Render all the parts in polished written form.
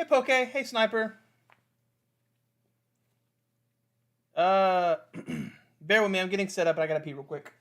Hey, Poke. Hey, Sniper. Bear with me. I'm getting set up. I gotta pee real quick.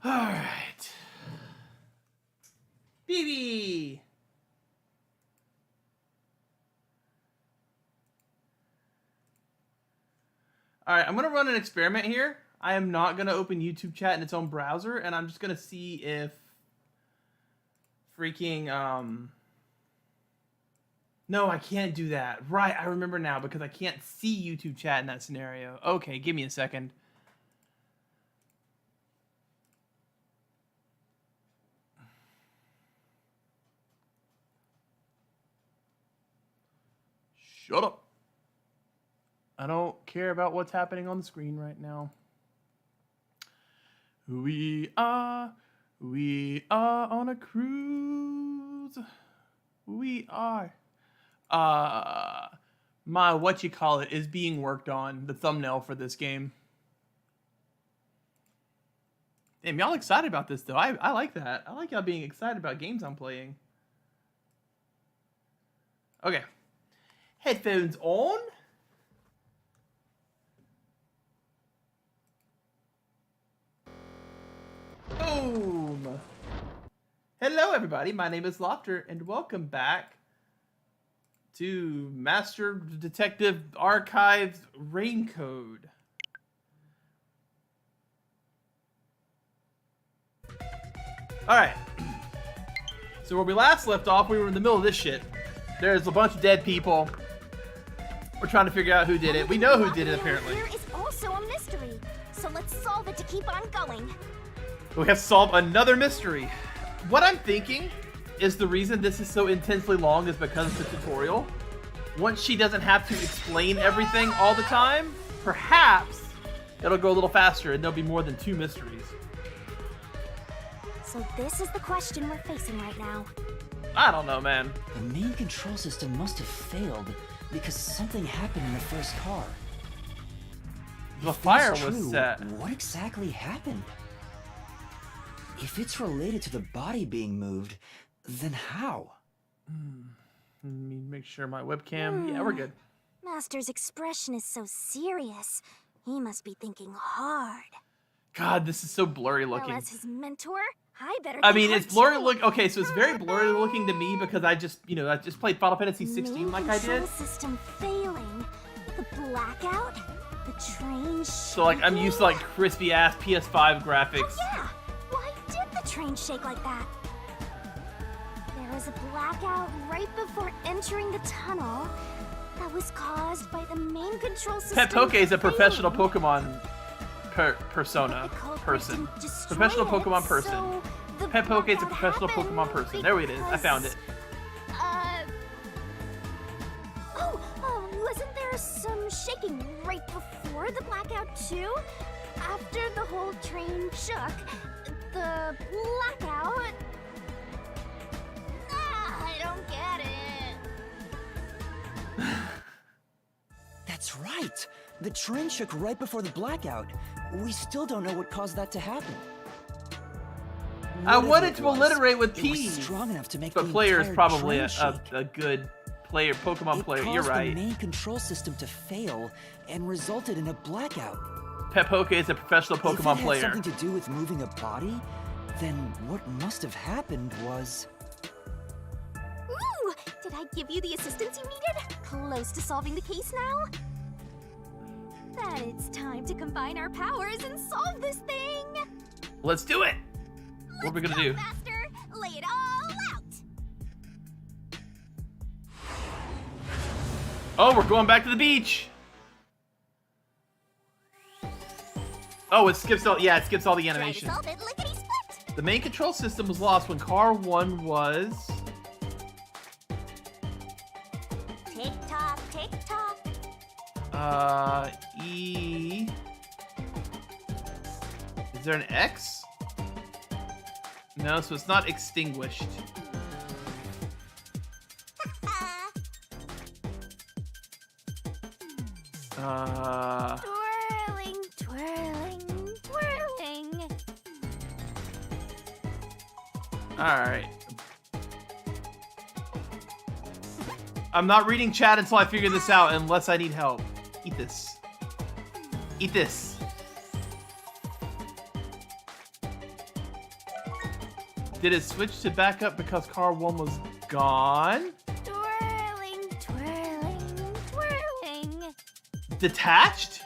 All right. BB. All right, I'm going to run an experiment here. I am not going to open YouTube chat in its own browser, and I'm just going to see if freaking... No, I can't do that. Right, I remember now, because I can't see YouTube chat in that scenario. Okay, give me a second. Shut up. I don't care about what's happening on the screen right now. We are on a cruise. We are. My whatchamacallit is being worked on, the thumbnail for this game. Damn, y'all excited about this though. I like that. I like y'all being excited about games I'm playing. Okay. Headphones on. Boom. Hello everybody, my name is Lofter and welcome back to Master Detective Archives Raincode. Alright. So where we last left off, we were in the middle of this shit. There's a bunch of dead people. We're trying to figure out who did it. We know who did it, apparently. Here is also a mystery, so let's solve it to keep on going. We have to solve another mystery. What I'm thinking is the reason this is so intensely long is because of the tutorial. Once she doesn't have to explain everything all the time, perhaps it'll go a little faster and there'll be more than 2 mysteries. So this is the question we're facing right now. I don't know, man. The main control system must have failed because something happened in the first car. The If fire that's was true, set. What exactly happened? If it's related to the body being moved, then how? Let me make sure my webcam... Yeah, we're good. Master's expression is so serious. He must be thinking hard. God, this is so blurry looking. Well, as his mentor, I better I think mean, hard it's blurry too. look. Okay, so it's very blurry looking to me because I just played Final Fantasy 16 like I did. Main control system failing. The blackout. The train. So like I'm used to like crispy ass PS5 graphics. Oh, yeah. Why did the train shake like that? There was a blackout right before entering the tunnel. That was caused by the main control system. Pet Poke is a professional failing. Professional Pokemon person. So The Pet Poke is a blackout professional happened Pokemon person. There it is. I found it. Wasn't there some shaking right before the blackout too? After the whole train shook, the blackout... I don't get it. That's right. The train shook right before the blackout. We still don't know what caused that to happen. I Whatever wanted it to was, alliterate with it P. was strong enough to make But the player is entire probably train a shake. good player, Pokemon player. You're It caused right. the main control system to fail and resulted in a blackout. Pet Poke is a professional Pokemon If it had player. something to do with moving a body, then what must have happened was... Ooh! Did I give you the assistance you needed? Close to solving the case now? Then it's time to combine our powers and solve this thing! Let's do it. What are we gonna do? Master, lay it all out! Oh, we're going back to the beach. Oh, it skips all. Yeah, it skips all the Try to animation. solve it lickety-split! The main control system was lost when car 1 was. Tick-tock, tick-tock. E. Is there an X? No, so it's not extinguished. Twirling, twirling, twirling. Alright. I'm not reading chat until I figure this out, unless I need help. Eat this. Eat this. Did it switch to backup because car 1 was gone? Twirling, twirling, twirling. Detached?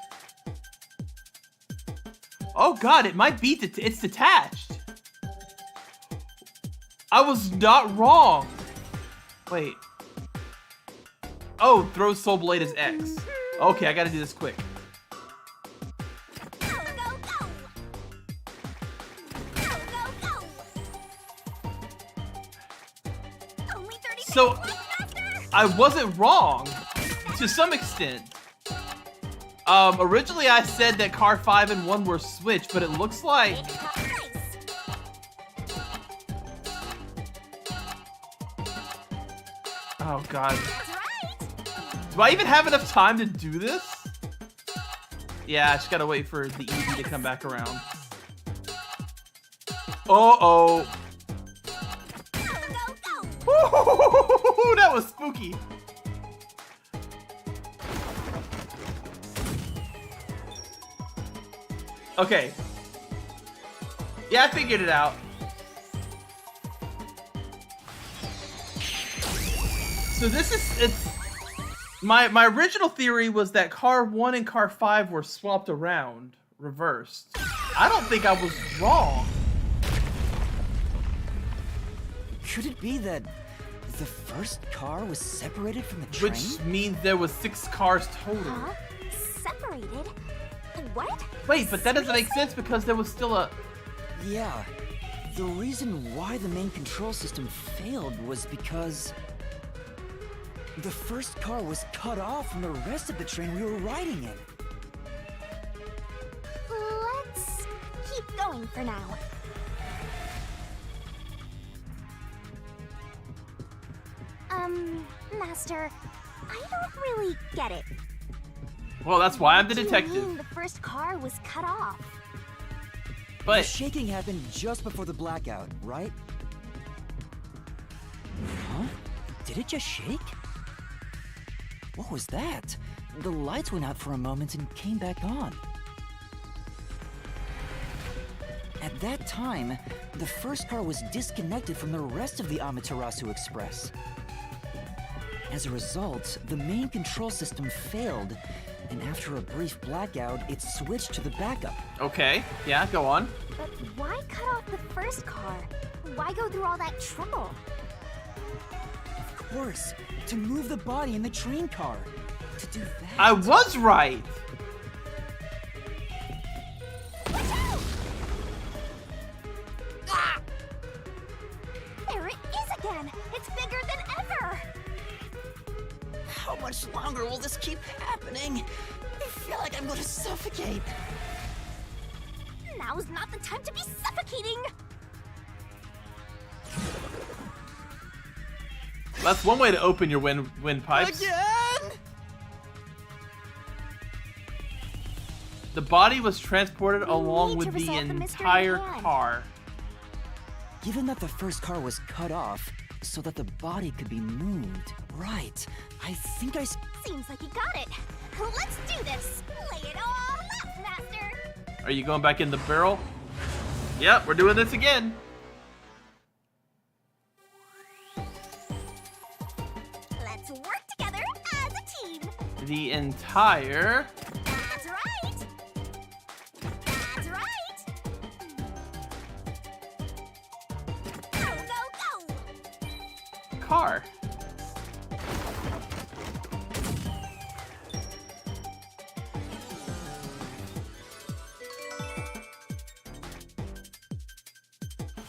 Oh god, it might be it's detached. I was not wrong. Wait. Oh, throw Soul Blade as X. Okay, I gotta do this quick. Go, go, go! Go, go, go! Only 30 So, seconds left, Master! I wasn't wrong to some extent. Originally I said that car 5 and 1 were switched, but it looks like Nice. oh god. That's right! Do I even have enough time to do this? Yeah, I just gotta wait for the Eevee to come back around. Uh-oh. Go, go, go! That was spooky. Okay. Yeah, I figured it out. So this is it's my original theory was that car 1 and car 5 were swapped around, reversed. I don't think I was wrong. Could it be that the first car was separated from the train? Which means there was 6 cars total. Huh? Separated? What? Wait, but that doesn't make sense because there was still a... Yeah. The reason why the main control system failed was because the first car was cut off from the rest of the train we were riding in. Let's keep going for now. Master, I don't really get it. Well, that's why I'm the What do you detective. mean the first car was cut off? The But shaking happened just before the blackout, right? Huh? Did it just shake? What was that? The lights went out for a moment and came back on. At that time, the first car was disconnected from the rest of the Amaterasu Express. As a result, the main control system failed, and after a brief blackout, it switched to the backup. okay, yeah, go on. But why cut off the first car? Why go through all that trouble? Of course, to move the body in the train car. To do that. I was right. Watch out! again. It's bigger than ever. How much longer will this keep happening? I feel like I'm gonna suffocate. Now's not the time to be suffocating. That's one way to open your windpipes. Again? The body was transported along need to with the resolve the mystery entire at hand. car. Given that the first car was cut off so that the body could be moved. Right. I think I... Seems like you got it. Let's do this. Lay it all out, Master. Are you going back in the barrel? Yep, we're doing this again. Let's work together as a team. The entire That's right. That's right. Go, go, go. car.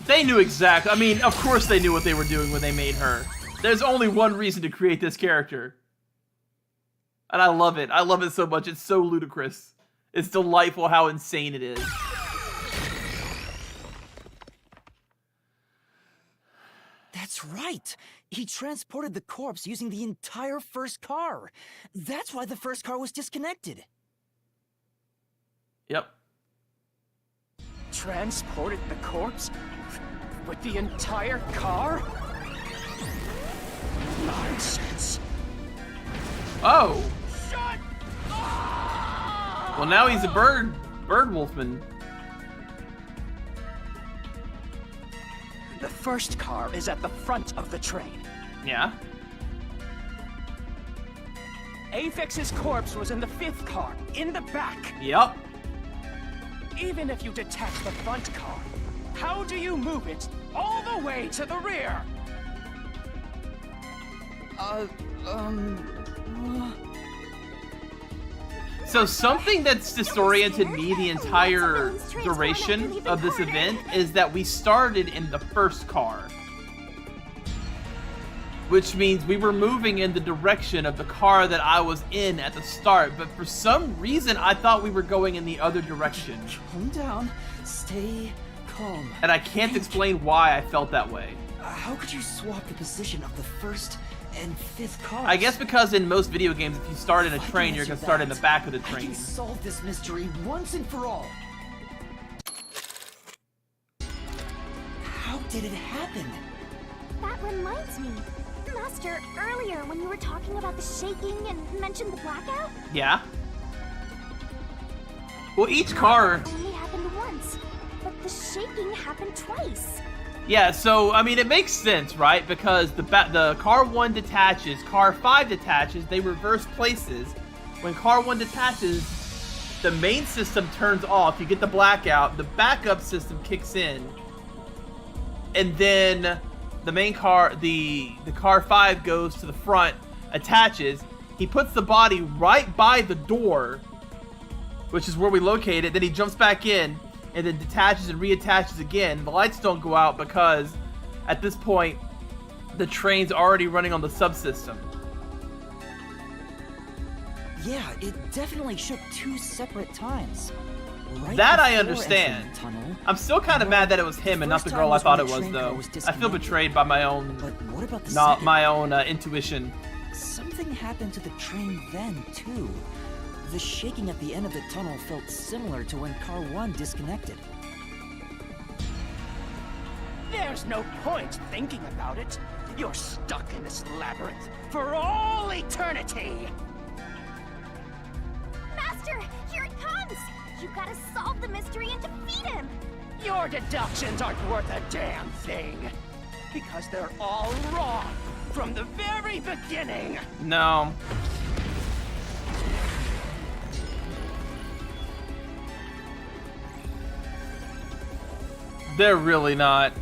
They knew exactly. I mean, of course they knew what they were doing when they made her. There's only one reason to create this character. And I love it. I love it so much. It's so ludicrous. It's delightful how insane it is. That's right. He transported the corpse using the entire first car. That's why the first car was disconnected. Yep. Transported the corpse? With the entire car? Nonsense. Oh. Shut up! Well, now he's a bird wolfman. The first car is at the front of the train. Yeah. Aphex's corpse was in the fifth car, in the back. Yep. Even if you detach the front car, how do you move it all the way to the rear? So something that's disoriented me the entire duration of this event is that we started in the first car. Which means we were moving in the direction of the car that I was in at the start, but for some reason I thought we were going in the other direction. Calm down. Stay calm. And I can't explain why I felt that way. How could you swap the position of the first and fifth cars? I guess because in most video games, if you start in a If I can train, you're answer gonna start in that, the back of the I train. can solve this mystery once and for all. How did it happen? That reminds me. Master, earlier when you were talking about the shaking and mentioned the blackout, Yeah? Well, each car... it only happened once, but the shaking happened twice. Yeah, so, I mean, it makes sense, right? Because the car 1 detaches, car 5 detaches, they reverse places. When car 1 detaches, the main system turns off, you get the blackout, the backup system kicks in, and then the main car, the car 5 goes to the front, attaches, he puts the body right by the door, which is where we locate it, then he jumps back in, and then detaches and reattaches again. The lights don't go out because at this point the train's already running on the subsystem. Yeah, it definitely shook 2 separate times. Right That I before understand. entering the tunnel, I'm still kind of mad that it was him and not the first girl time I was thought when it the was, train car though. was I feel disconnected. betrayed by my own, But what about the not second? my own intuition. Something happened to the train then, too. The shaking at the end of the tunnel felt similar to when car 1 disconnected. There's no point thinking about it. You're stuck in this labyrinth for all eternity. Master, here it comes! You gotta solve the mystery and defeat him! Your deductions aren't worth a damn thing. Because they're all wrong from the very beginning. No. They're really not.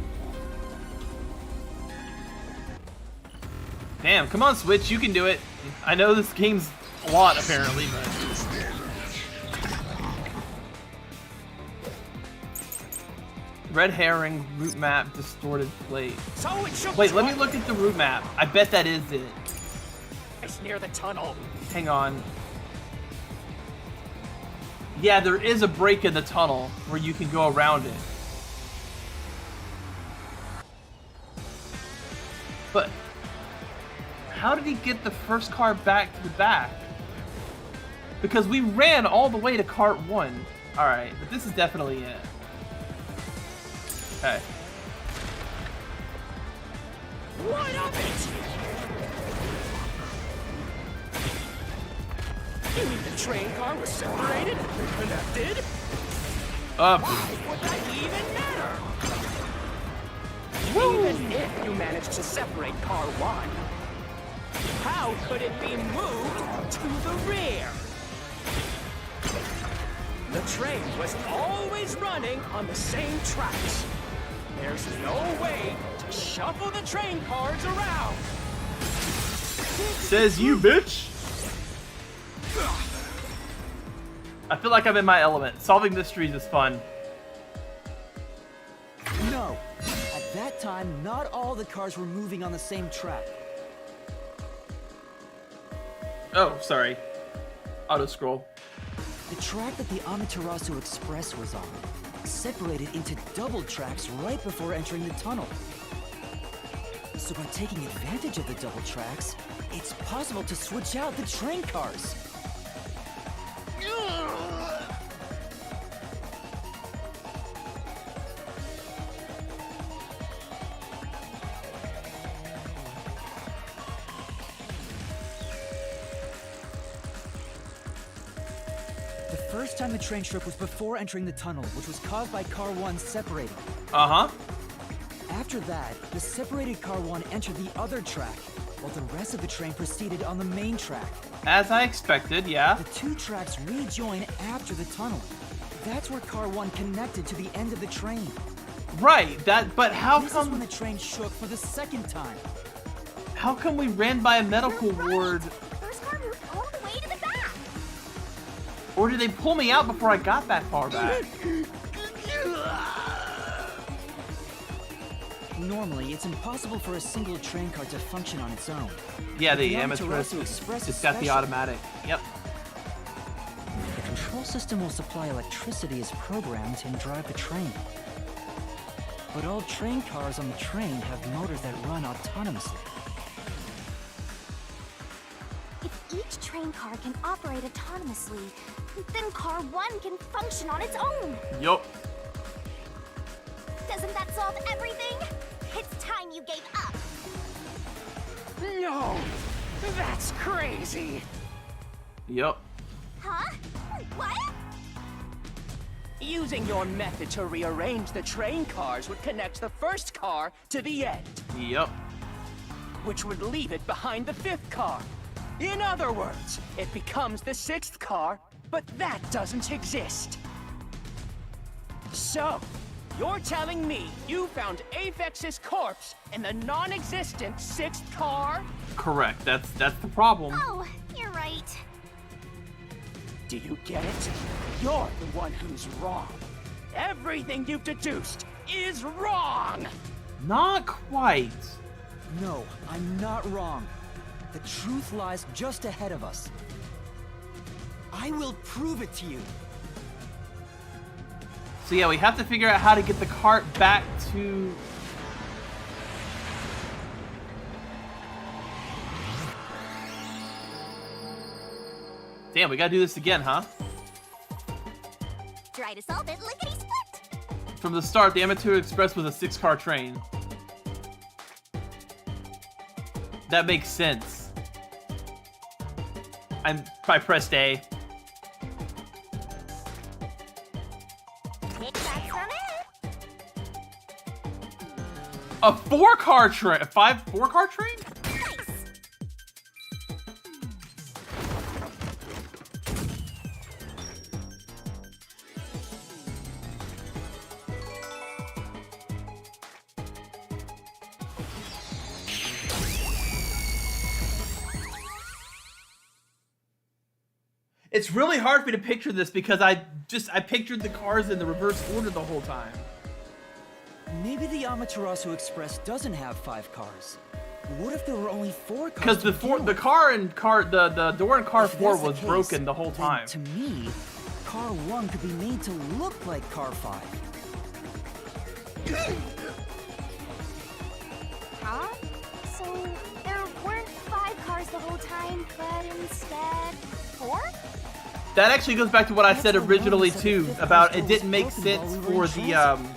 Damn, come on, Switch, you can do it. I know this game's a lot, apparently, but... Red herring, route map, distorted plate. So it should Wait, let me look at the route map. I bet that is it. It's near the tunnel. Hang on. Yeah, there is a break in the tunnel where you can go around it. But how did he get the first car back to the back? Because we ran all the way to cart 1. Alright, but this is definitely it. Okay. What of it? You mean the train car was separated and connected? Why would that even matter? Even if you managed to separate car 1, how could it be moved to the rear? The train was always running on the same tracks. There's no way to shuffle the train cars around. Says you, bitch. I feel like I'm in my element. Solving mysteries is fun. No. At that time, not all the cars were moving on the same track. Oh, sorry. Auto scroll. The track that the Amaterasu Express was on separated into double tracks right before entering the tunnel. So by taking advantage of the double tracks, it's possible to switch out the train cars. The first time the train shook was before entering the tunnel, which was caused by car 1 separating. Uh-huh. After that, the separated car 1 entered the other track, while the rest of the train proceeded on the main track. As I expected, yeah. The two tracks rejoin after the tunnel. That's where car 1 connected to the end of the train. Right, but how This is when come the train shook for the second time. how come we ran by a medical You're right. ward? First car moved all the way to the back. Or did they pull me out before I got that far back? Normally, it's impossible for a single train car to function on its own. Yeah, But the Amaterasu Amaterasu Express it's is got the special. automatic. Yep. The control system will supply electricity as programmed and drive the train. But all train cars on the train have motors that run autonomously. If each train car can operate autonomously, then car 1 can function on its own. Yup. Doesn't that solve everything? It's time you gave up. No, that's crazy. Yup. Huh? What? Using your method to rearrange the train cars would connect the first car to the end, Yup. which would leave it behind the 5th car. In other words, it becomes the 6th car, but that doesn't exist. So, you're telling me you found Aphex's corpse in the non-existent 6th car? Correct. That's the problem. Oh, you're right. Do you get it? You're the one who's wrong. Everything you've deduced is wrong! Not quite. No, I'm not wrong. The truth lies just ahead of us. I will prove it to you. So yeah, we have to figure out how to get the cart back to... Damn, we gotta do this again, huh? Try to solve it, lickety-split. From the start, the Amaterasu Express was a 6-car train. That makes sense. I pressed A. That's from it. A 4-car train? A 4-car train? Nice. It's really hard for me to picture this because I pictured the cars in the reverse order the whole time. Maybe the Amaterasu Express doesn't have 5 cars. What if there were only 4 cars? Because the door in car If 4 that's the was case, broken the whole then time. to me, car 1 could be made to look like car 5. Huh? So there weren't 5 cars the whole time, but instead 4? That actually goes back to what I That's said the one originally that said the too, fifth about car it didn't was make broken sense while we for were in the transit.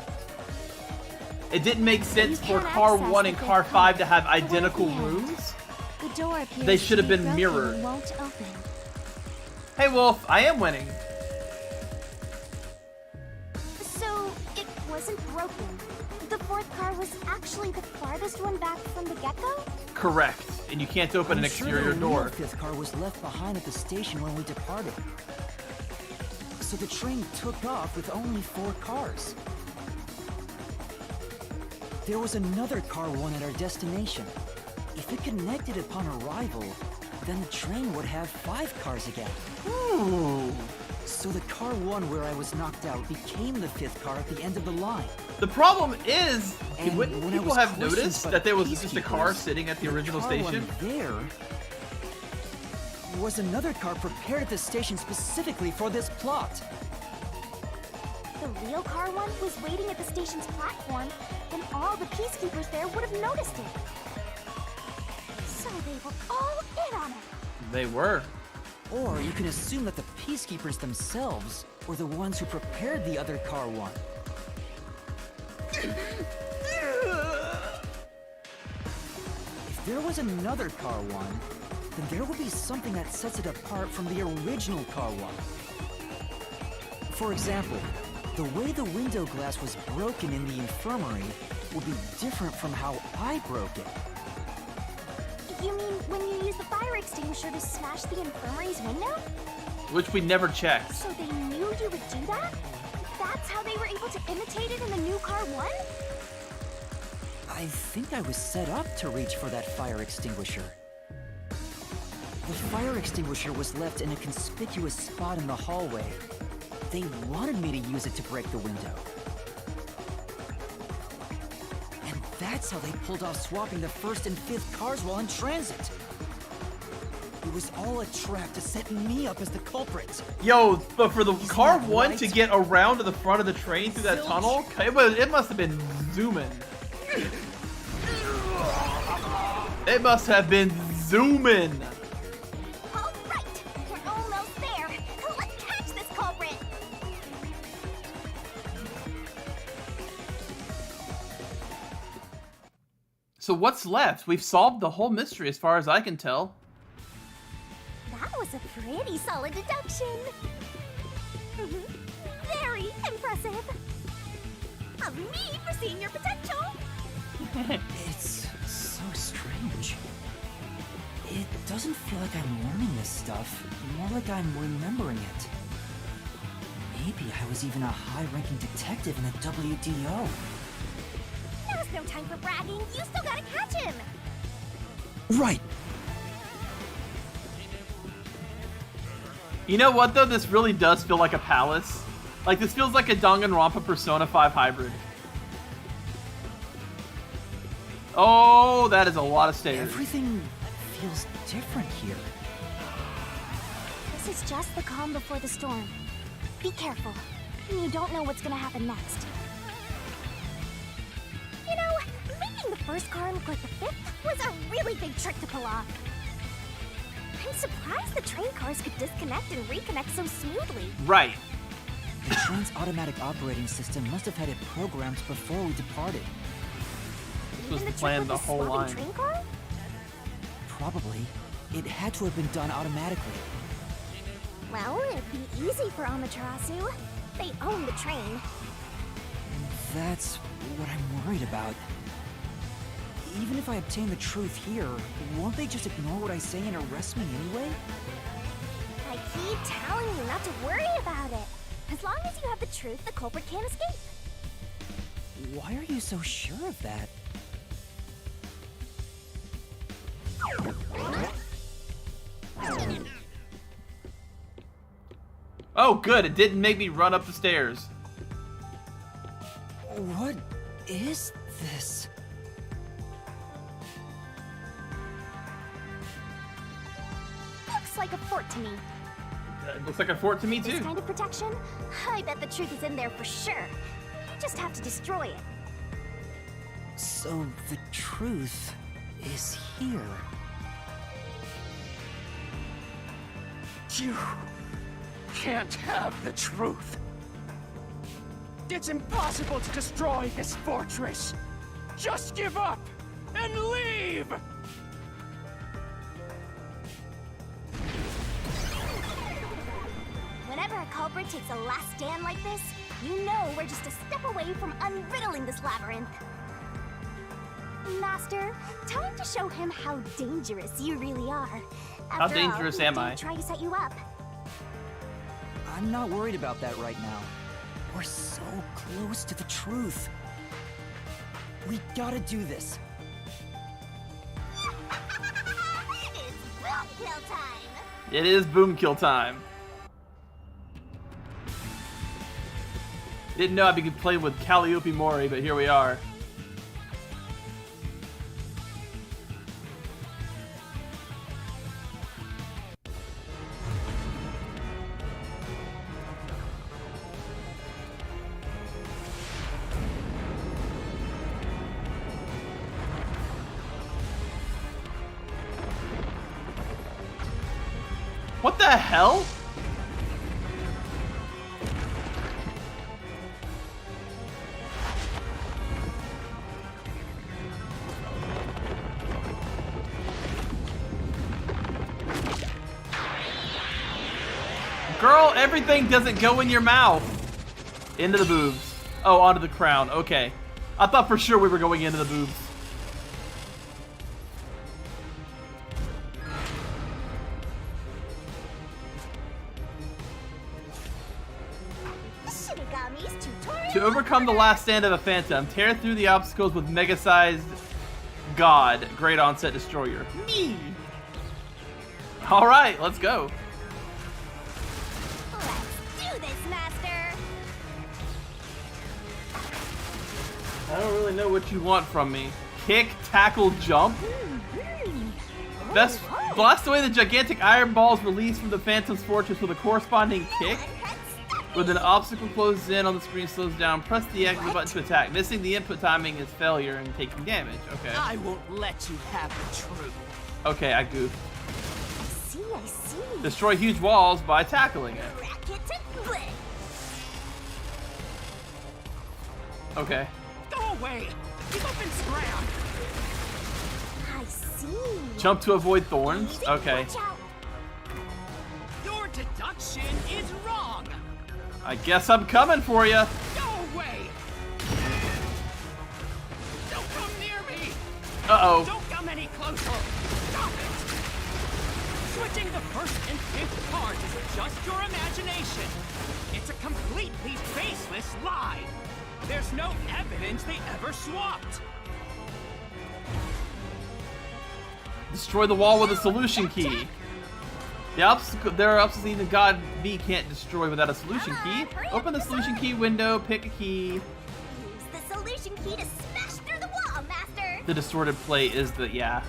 it didn't make sense You for can't car access 1 the and fifth car car. 5 to have We're at the identical end. rooms. The door appears They should have to be been broken mirrored. and won't open. Hey Wolf, I am winning. So it wasn't broken. The 4th car was actually the farthest one back from the get-go? Correct. And you can't open an I'm sure exterior the real door. 5th car was left behind at the station when we departed. So the train took off with only 4 cars. There was another car 1 at our destination. If it connected upon arrival, then the train would have 5 cars again. Ooh. So the car 1 where I was knocked out became the 5th car at the end of the line. The problem is, And wouldn't when I people was have questioned noticed by that there the was just a car peacekeepers, sitting at the original car station? 1 there was another car prepared at the station specifically for this plot. The real car 1 was waiting at the station's platform, and all the peacekeepers there would have noticed it. So they were all in on it. They were. Or you can assume that the peacekeepers themselves were the ones who prepared the other car 1. If there was another car 1, then there would be something that sets it apart from the original car 1. For example, the way the window glass was broken in the infirmary would be different from how I broke it. You mean when you used the fire extinguisher to smash the infirmary's window? Which we never checked. So they knew you would do that? That's how they were able to imitate it in the new car 1? I think I was set up to reach for that fire extinguisher. The fire extinguisher was left in a conspicuous spot in the hallway. They wanted me to use it to break the window. And that's how they pulled off swapping the 1st and 5th cars while in transit. It was all a trap to set me up as the culprit. Yo, but for the Isn't car that 1 right? to get around to the front of the train through that Zilch. tunnel, it must have been zooming. It must have been zooming. All right, we're almost there. Let's catch this culprit. So what's left? We've solved the whole mystery as far as I can tell. That was a pretty solid deduction. Very impressive. Of me for seeing your potential. It's so strange. It doesn't feel like I'm learning this stuff, more like I'm remembering it. Maybe I was even a high-ranking detective in the WDO. Now's no time for bragging. You still gotta catch him. Right. You know what though? This really does feel like a palace. Like this feels like a Danganronpa Persona 5 hybrid. Oh, that is a lot of stairs. Everything feels different here. This is just the calm before the storm. Be careful. You don't know what's gonna happen next. You know, making the 1st car look like the 5th was a really big trick to pull off. I'm surprised the train cars could disconnect and reconnect so smoothly. Right. The train's automatic operating system must have had it programmed before we departed. This was Even the plan trick the with whole swapping line. train car? Probably. It had to have been done automatically. Well, it'd be easy for Amaterasu. They own the train. That's what I'm worried about. Even if I obtain the truth here, won't they just ignore what I say and arrest me anyway? I keep telling you not to worry about it. As long as you have the truth, the culprit can't escape. Why are you so sure of that? Oh, good. It didn't make me run up the stairs. What is this? Looks like a fort to me. It looks like a fort to me This too. kind of protection? I bet the truth is in there for sure. You just have to destroy it. So the truth is here. You can't have the truth. It's impossible to destroy this fortress. Just give up and leave! Whenever a culprit takes a last stand like this, you know we're just a step away from unriddling this labyrinth. Master, time to show him how dangerous you really are. How dangerous am I? Try to set you up. I'm not worried about that right now. We're so close to the truth. We gotta do this. It's boom kill time. It is boom kill time. Didn't know I'd be playing with Calliope Mori, but here we are. What the hell? Girl, everything doesn't go in your mouth. Into the boobs. Oh, onto the crown. Okay. I thought for sure we were going into the boobs. Shinigami's tutorial. To overcome the last stand of a phantom, tear through the obstacles with mega-sized god, great onset destroyer. Me. All right, let's go. Let's do this, Master. I don't really know what you want from me. Kick, tackle, jump. Best blast away the gigantic iron balls released from the Phantom's fortress with a corresponding kick. When an obstacle closes in on the screen, slows down, press the X button to attack. Missing the input timing is failure and taking damage. Okay. I won't let you have the truth. Okay, I goofed. I see. Destroy huge walls by tackling it. Racket to blitz. Okay. Go away! Keep up and scram! I see. Jump to avoid thorns. Easy, Okay. watch out. Your deduction is wrong! I guess I'm coming for you. Go away! Don't come near me! Uh-oh. Don't come any closer! Stop it! Switching the first and fifth cards is just your imagination. It's a completely baseless lie. There's no evidence they ever swapped. Destroy the wall with a solution key. There are obstacles even God B can't destroy without a solution key. Open the solution key window, pick a key. Use the solution key to smash through the wall, Master. The distorted plate is the, yeah.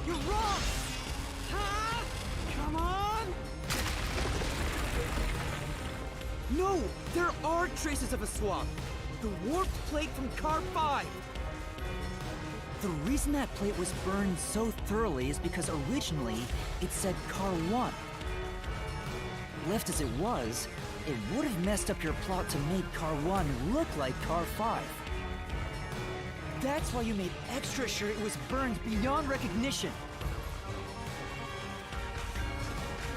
You're wrong! Huh? Come on! No! There are traces of a swap! The warped plate from Car 5! The reason that plate was burned so thoroughly is because originally it said Car 1. Left as it was, it would have messed up your plot to make Car 1 look like Car 5. That's why you made extra sure it was burned beyond recognition.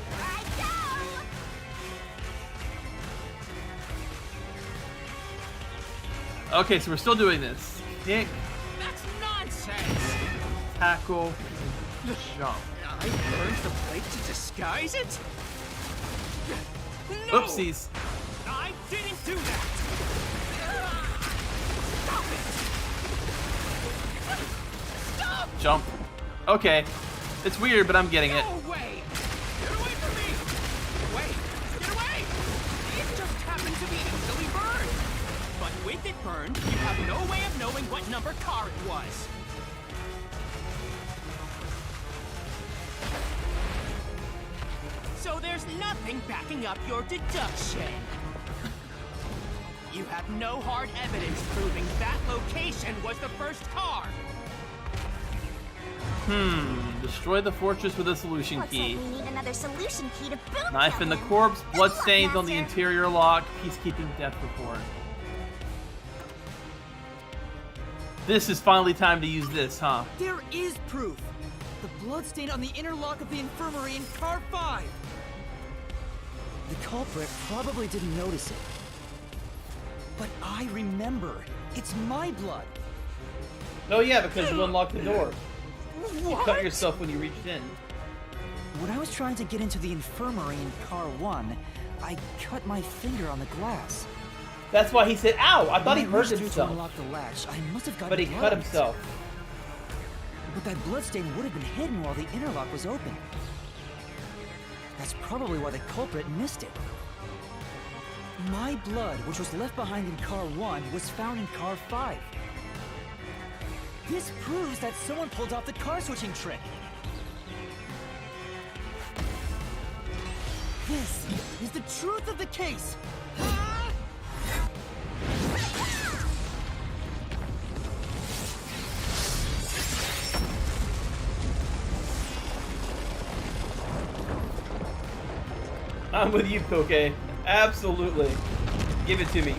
Here I go. Okay, so we're still doing this. Kick, That's nonsense! tackle, jump. I burned the plate to disguise it? No! Oopsies. I didn't do that! Stop it! Stop! Jump. Okay. It's weird, but I'm getting it. Go away! Get away from me! Wait! Get away! It just happened to be easily burned! But with it burned, you have no way of knowing what number car it was. So there's nothing backing up your deduction. You have no hard evidence proving that location was the first car. Destroy the fortress with a solution Looks key. like we need another solution key to boot Knife in the them corpse, blood stains on the Master. interior lock, peacekeeping death report. This is finally time to use this, huh? There is proof! The bloodstain on the inner lock of the infirmary in car 5! The culprit probably didn't notice it. But I remember. It's my blood. Oh yeah, because you unlocked the door. You What? cut yourself when you reached in. When I was trying to get into the infirmary in car 1, I cut my finger on the glass. That's why he said, ow! I thought he When I hurt reached through to himself. unlock the latch, I must have gotten But he blood cut on it. himself. But that bloodstain would have been hidden while the interlock was open. That's probably why the culprit missed it. My blood, which was left behind in car 1, was found in car 5. This proves that someone pulled off the car switching trick. This is the truth of the case! I'm with you, Poke. Absolutely. Give it to me.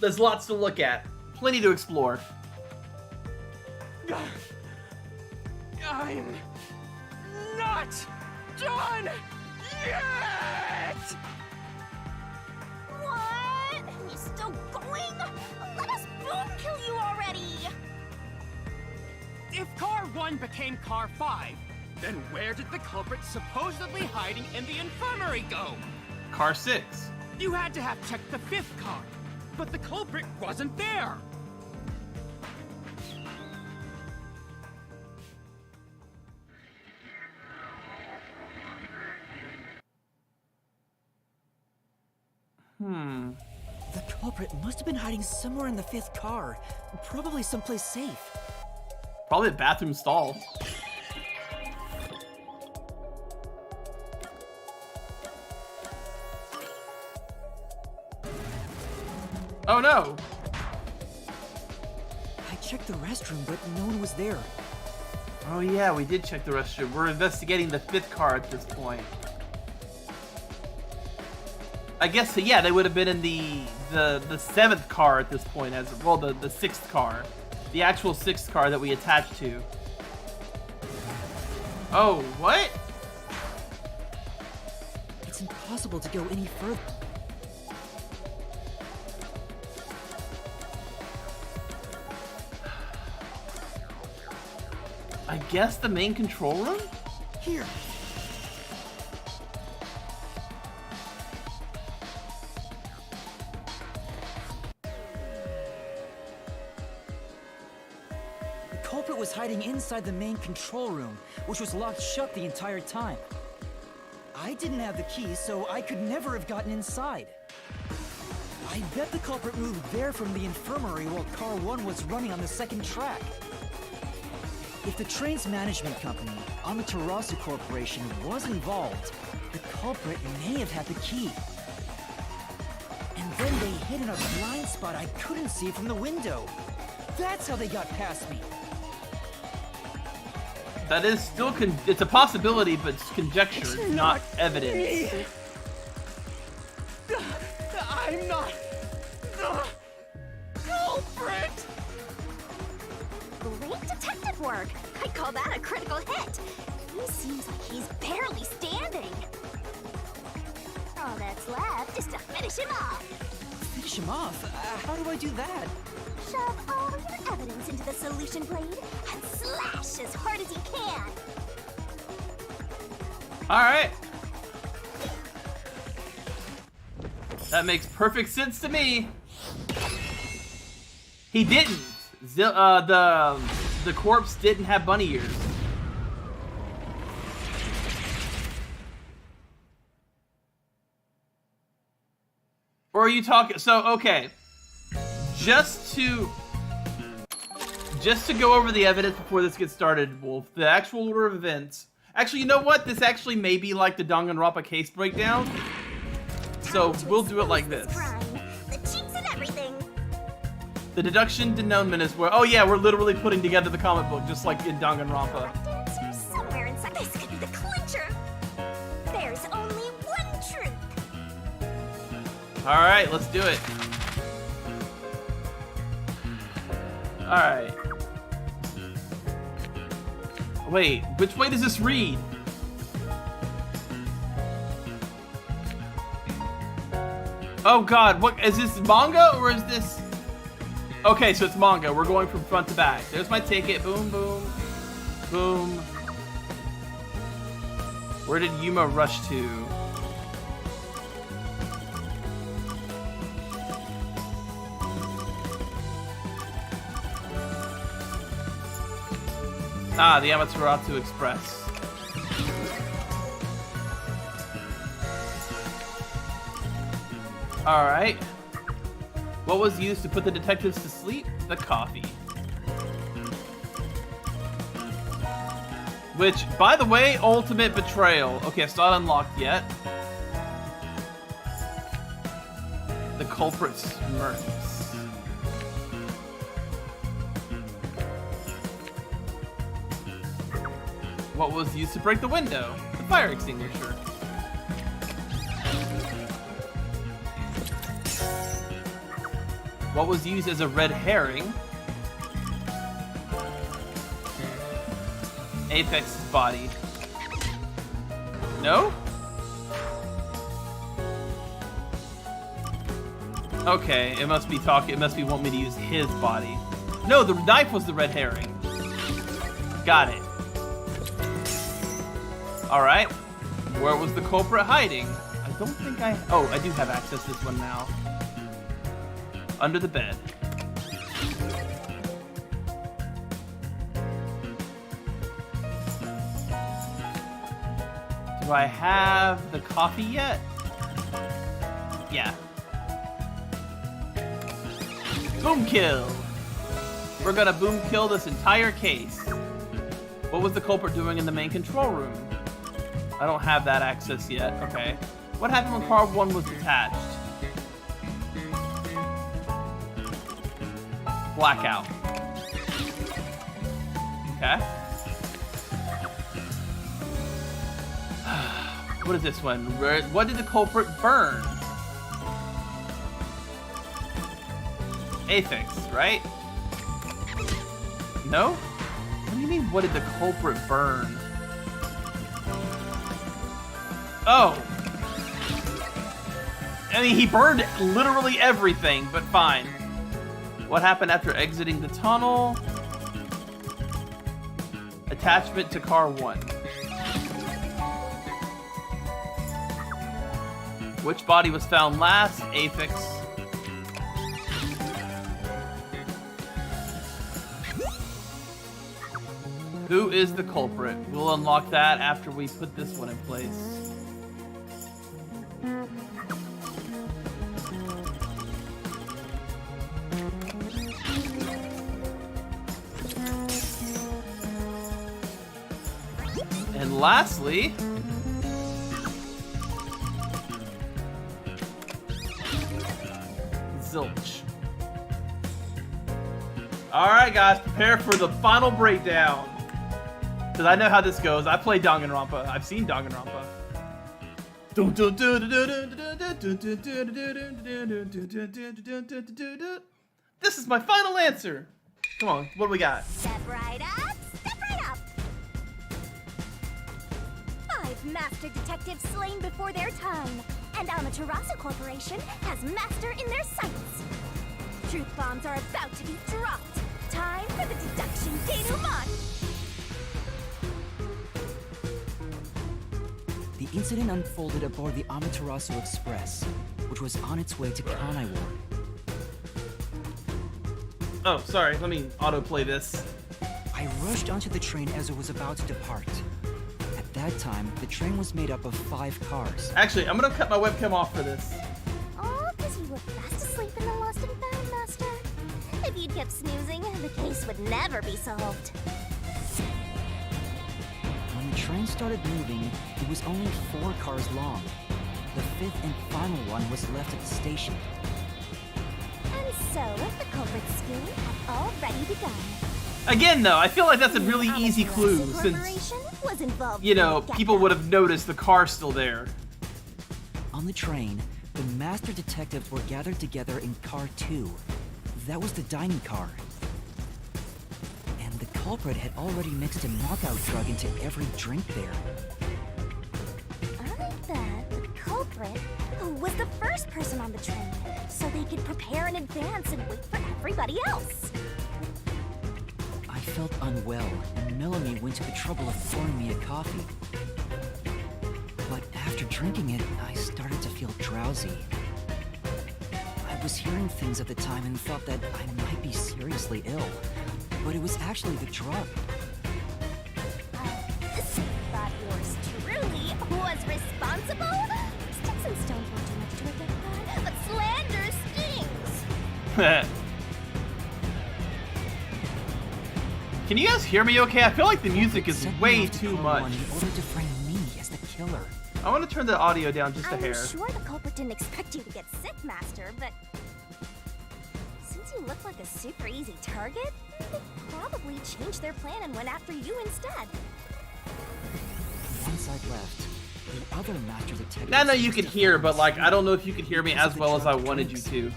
There's lots to look at. Plenty to explore. I'm not done yet! What? You still going? Let us boom kill you already! If car 1 became car 5, then where did the culprit supposedly hiding in the infirmary go? Car 6. You had to have checked the 5th car, but the culprit wasn't there. The culprit must have been hiding somewhere in the 5th car, probably someplace safe. Probably a bathroom stall. Oh no! I checked the restroom, but no one was there. Oh yeah, we did check the restroom. We're investigating the 5th car at this point. I guess, yeah, they would have been in the 7th car at this point, as well, the 6th car. The actual 6th car that we attached to. Oh, what? It's impossible to go any further. I guess the main control room? Here. The culprit was hiding inside the main control room, which was locked shut the entire time. I didn't have the key, so I could never have gotten inside. I bet the culprit moved there from the infirmary while Car 1 was running on the 2nd track. If the train's management company, Amaterasu Corporation, was involved, the culprit may have had the key. And then they hid in a blind spot I couldn't see from the window. That's how they got past me. That is still it's a possibility, but it's conjecture. It's not evidence. I'm not the culprit! Great detective work! I'd call that a critical hit! He seems like he's barely standing. All that's left is to finish him off. Finish him off? How do I do that? Shove all your evidence into the solution blade and slash as hard as you can. Alright. That makes perfect sense to me. He didn't. The corpse didn't have bunny ears. Or are you talking? So okay, just to go over the evidence before this gets started, Wolf. The actual order of events. Actually, you know what? This actually may be like the Danganronpa case breakdown. So we'll do it like this. The cheeks and everything. The deduction denouement is where. Oh yeah, we're literally putting together the comic book, just like in Danganronpa. The answer somewhere inside. This could be the clincher. There's only one truth. All right, let's do it. All right. Wait, which way does this read? Oh God, what is this, manga or is this? Okay, so it's manga. We're going from front to back. There's my ticket. Boom, boom, boom. Where did Yuma rush to? Ah, the Amaterasu Express. Alright. What was used to put the detectives to sleep? The coffee. Which, by the way, ultimate betrayal. Okay, it's not unlocked yet. The culprit smirks. What was used to break the window? The fire extinguisher. What was used as a red herring? Apex's body. No? Okay, it must be want me to use his body. No, the knife was the red herring. Got it. Alright. Where was the culprit hiding? I don't think I... Oh, I do have access to this one now. Under the bed. Do I have the coffee yet? Yeah. Boom kill! We're gonna boom kill this entire case. What was the culprit doing in the main control room? I don't have that access yet. Okay. What happened when car 1 was detached? Blackout. Okay. What is this one? What did the culprit burn? Aphex, right? No? What do you mean, what did the culprit burn? Oh. I mean, he burned literally everything, but fine. What happened after exiting the tunnel? Attachment to car 1. Which body was found last? Aphex. Who is the culprit? We'll unlock that after we put this one in place. And lastly, zilch. Alright guys, prepare for the final breakdown. Because I know how this goes. I played Danganronpa. I've seen Danganronpa. This is my final answer. Come on, what do we got? Step right up, step right up. 5 master detectives slain before their time, and Amaterasu Corporation has master in their sights. Truth bombs are about to be dropped. Time for the deduction denouement. The incident unfolded aboard the Amaterasu Express, which was on its way to Kanaiwar. Oh, sorry. Let me autoplay this. I rushed onto the train as it was about to depart. At that time, the train was made up of 5 cars. Actually, I'm gonna cut my webcam off for this. All because you were fast asleep in the lost and found, Master. If you'd kept snoozing, the case would never be solved. When the train started moving, it was only 4 cars long. The 5th and final one was left at the station. And so, the culprit's scheme had already begun. Again, though, I feel like that's a really easy clue since, Was involved you know, from the people get-go. would have noticed the car still there. On the train, the master detectives were gathered together in car 2. That was the dining car. And the culprit had already mixed a knockout drug into every drink there. I bet the culprit was the first person on the train, so they could prepare in advance and wait for everybody else. I felt unwell, and Melanie went to the trouble of pouring me a coffee. But after drinking it, I started to feel drowsy. I was hearing things at the time and thought that I might be seriously ill, but it was actually the drug. Thought yours truly was responsible? Sticks and stones won't do much to a good man, but slander stings. Can you guys hear me okay? I feel like the music is Sent me way off to too car much. 1 in order to frame me as the killer. I want to turn the audio down just a I'm hair. sure the culprit didn't expect you to get sick, Master, but since you look like a super easy target, they probably changed their plan and went after you instead. Once I'd left, the other master detective... I know you could hear, but like, I don't know if you could hear me as well as I wanted you to.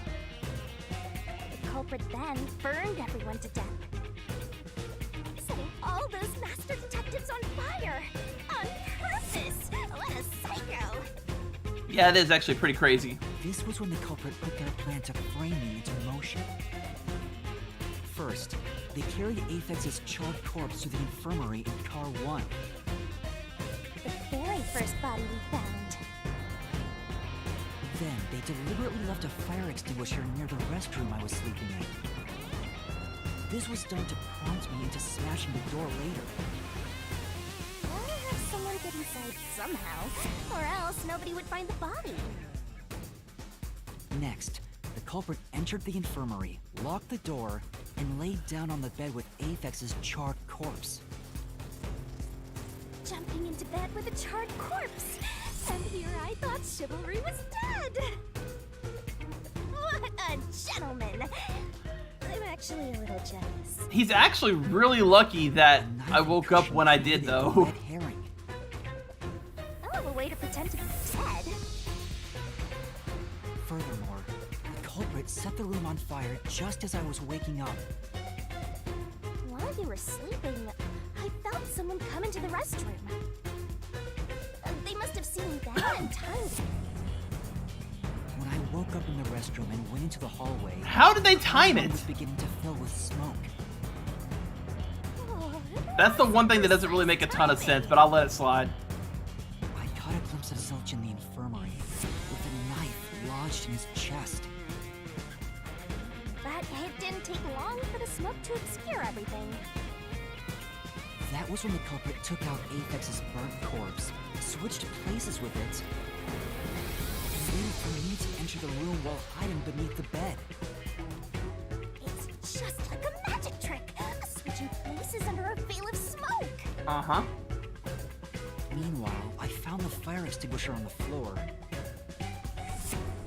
The culprit then burned everyone to death, setting all those master detectives on fire on purpose. What a psycho! Yeah, it is actually pretty crazy. This was when the culprit put their plan to frame me into motion. First, they carried Aphex's charred corpse to the infirmary in car 1. The very first body we found. Then, they deliberately left a fire extinguisher near the restroom I was sleeping in. This was done to prompt me into smashing the door later. Gotta have someone get inside somehow, or else nobody would find the body. Next, the culprit entered the infirmary, locked the door, and laid down on the bed with Aphex's charred corpse. Jumping into bed with a charred corpse. And here I thought chivalry was dead. What a gentleman. I'm actually a little jealous. He's actually really lucky that A knife I woke up cushion when I did, created a though. red herring. Hell of a way to pretend to be dead. Furthermore, the culprit set the room on fire just as I was waking up. While you were sleeping, I felt someone come into the restroom. They must have seen me then and timed it. When I woke up in the restroom and went into the hallway, How did they time the room it? was beginning to fill with smoke. Oh, That's the one thing that doesn't really make a ton of sense, but I'll let it slide. I caught a glimpse of Zilch in the infirmary, with a knife lodged in his chest. But it didn't take long for the smoke to obscure everything. That was when the culprit took out Aphex's burnt corpse, switched places with it, and waited for me to enter the room while hiding beneath the bed. It's just like a magic trick, switching places under a veil of smoke. Uh-huh. Meanwhile, I found the fire extinguisher on the floor,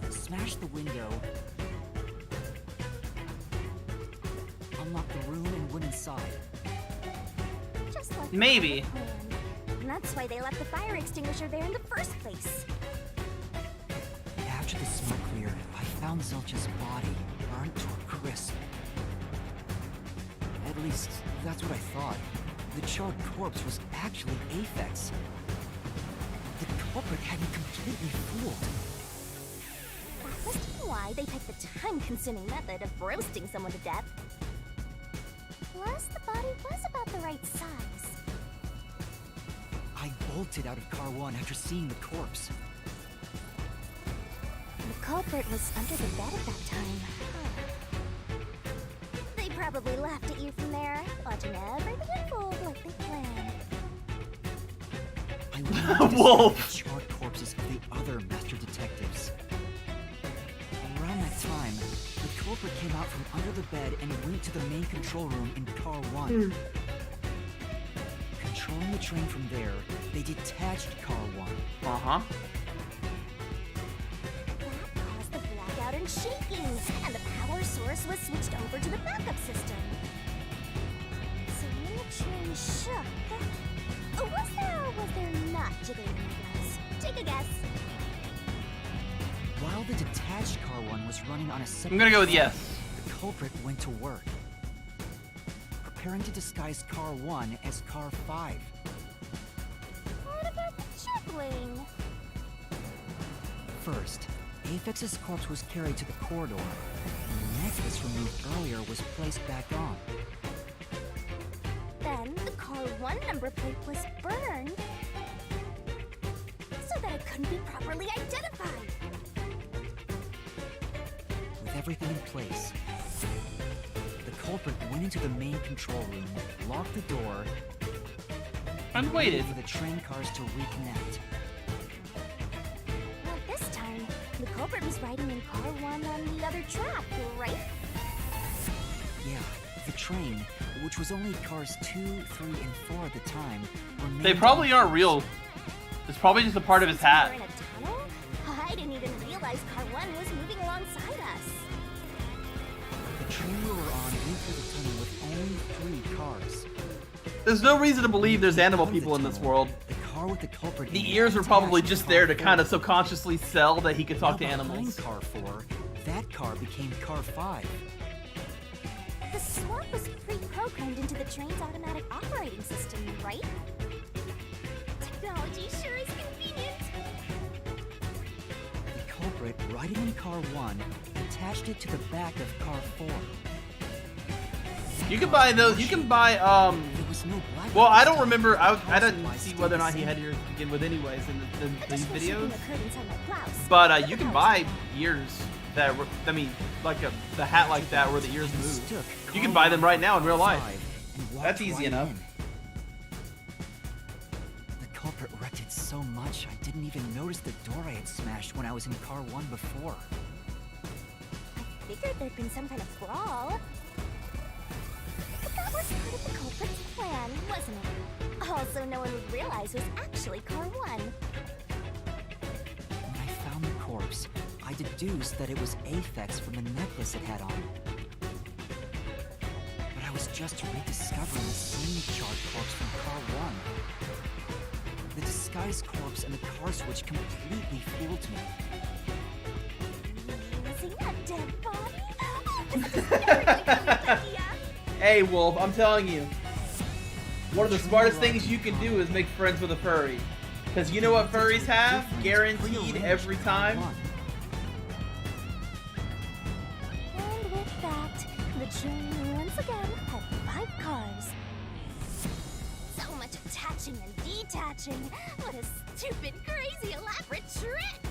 smashed the window, unlocked the room, and went inside. Just like Maybe. the plan. And that's why they left the fire extinguisher there in the first place. After the smoke cleared, I found Zilch's body, burnt to a crisp. At least, that's what I thought. The charred corpse was actually Aphex. The culprit had me completely fooled. That must be why they picked the time-consuming method of roasting someone to death. Plus, the body was about the right size. I bolted out of car 1 after seeing the corpse. The culprit was under the bed at that time. They probably laughed at you from there, watching everything unfold like they planned. I wanted to Wolf. discover the charred corpses of the other master detectives. Around that time, the culprit came out from under the bed and went to the main control room in Car 1. Controlling the train from there, they detached Car 1. Uh-huh. That caused the blackout and shaking, and the power source was switched over to the backup system. So when the train shook, was there or was there not jiggling windows? Take a guess. While the detached Car 1 was running on a separate I'm gonna go with track, yes. the culprit went to work, preparing to disguise Car 1 as Car 5. What about the jiggling? First, Aphex's corpse was carried to the corridor, and the necklace removed earlier was placed back on. Then the car 1 number plate was burned so that it couldn't be properly identified. With everything in place, the culprit went into the main control room, locked the door, And waited. for the train cars to reconnect. Well, this time, the culprit was riding in car 1 on the other track, right? Yeah, the train, which was only cars 2, 3, and 4 at the time, remained They probably on aren't real. It's probably just a part of his Since we hat. were in a tunnel? I didn't even realize car 1 was moving alongside us. The train we were on went through the tunnel with only 3 cars. There's no reason to believe there's animal Out of the people in this tunnel, world. The car with the culprit in The it ears were probably attached just car there to 4. kind of subconsciously sell that he could talk to Now behind animals. Car 4, that car became Car 5. The swap was pre-programmed into the train's automatic operating system, right? Technology sure is convenient. The culprit, riding in Car 1, attached it to the back of Car 4. You can buy those. You can buy There was no black. Well, I don't remember. I didn't see whether or not he had ears to begin with, anyways, in these Additional videos. shipping occurred inside my blouse. But you can buy ears that were, I mean, like the hat like that where the ears move. You can buy them right now in real life. That's easy enough. The culprit wrecked it so much I didn't even notice the door I had smashed when I was in Car 1 before. I figured there'd been some kind of brawl. But that was part of the culprit's plan, wasn't it? Also, no one would realize it was actually car 1. When I found the corpse, I deduced that it was Aphex from the necklace it had on. But I was just rediscovering the same charred corpse from Car 1. The disguised corpse and the car switch completely fooled me. Using a dead body? Oh, this is a very good idea. Hey, Wolf, I'm telling you, one of the smartest things you can do is make friends with a furry. Because you know what furries have? Guaranteed every time. And with that, the train once again had 5 cars. So much attaching and detaching. What a stupid, crazy, elaborate trick!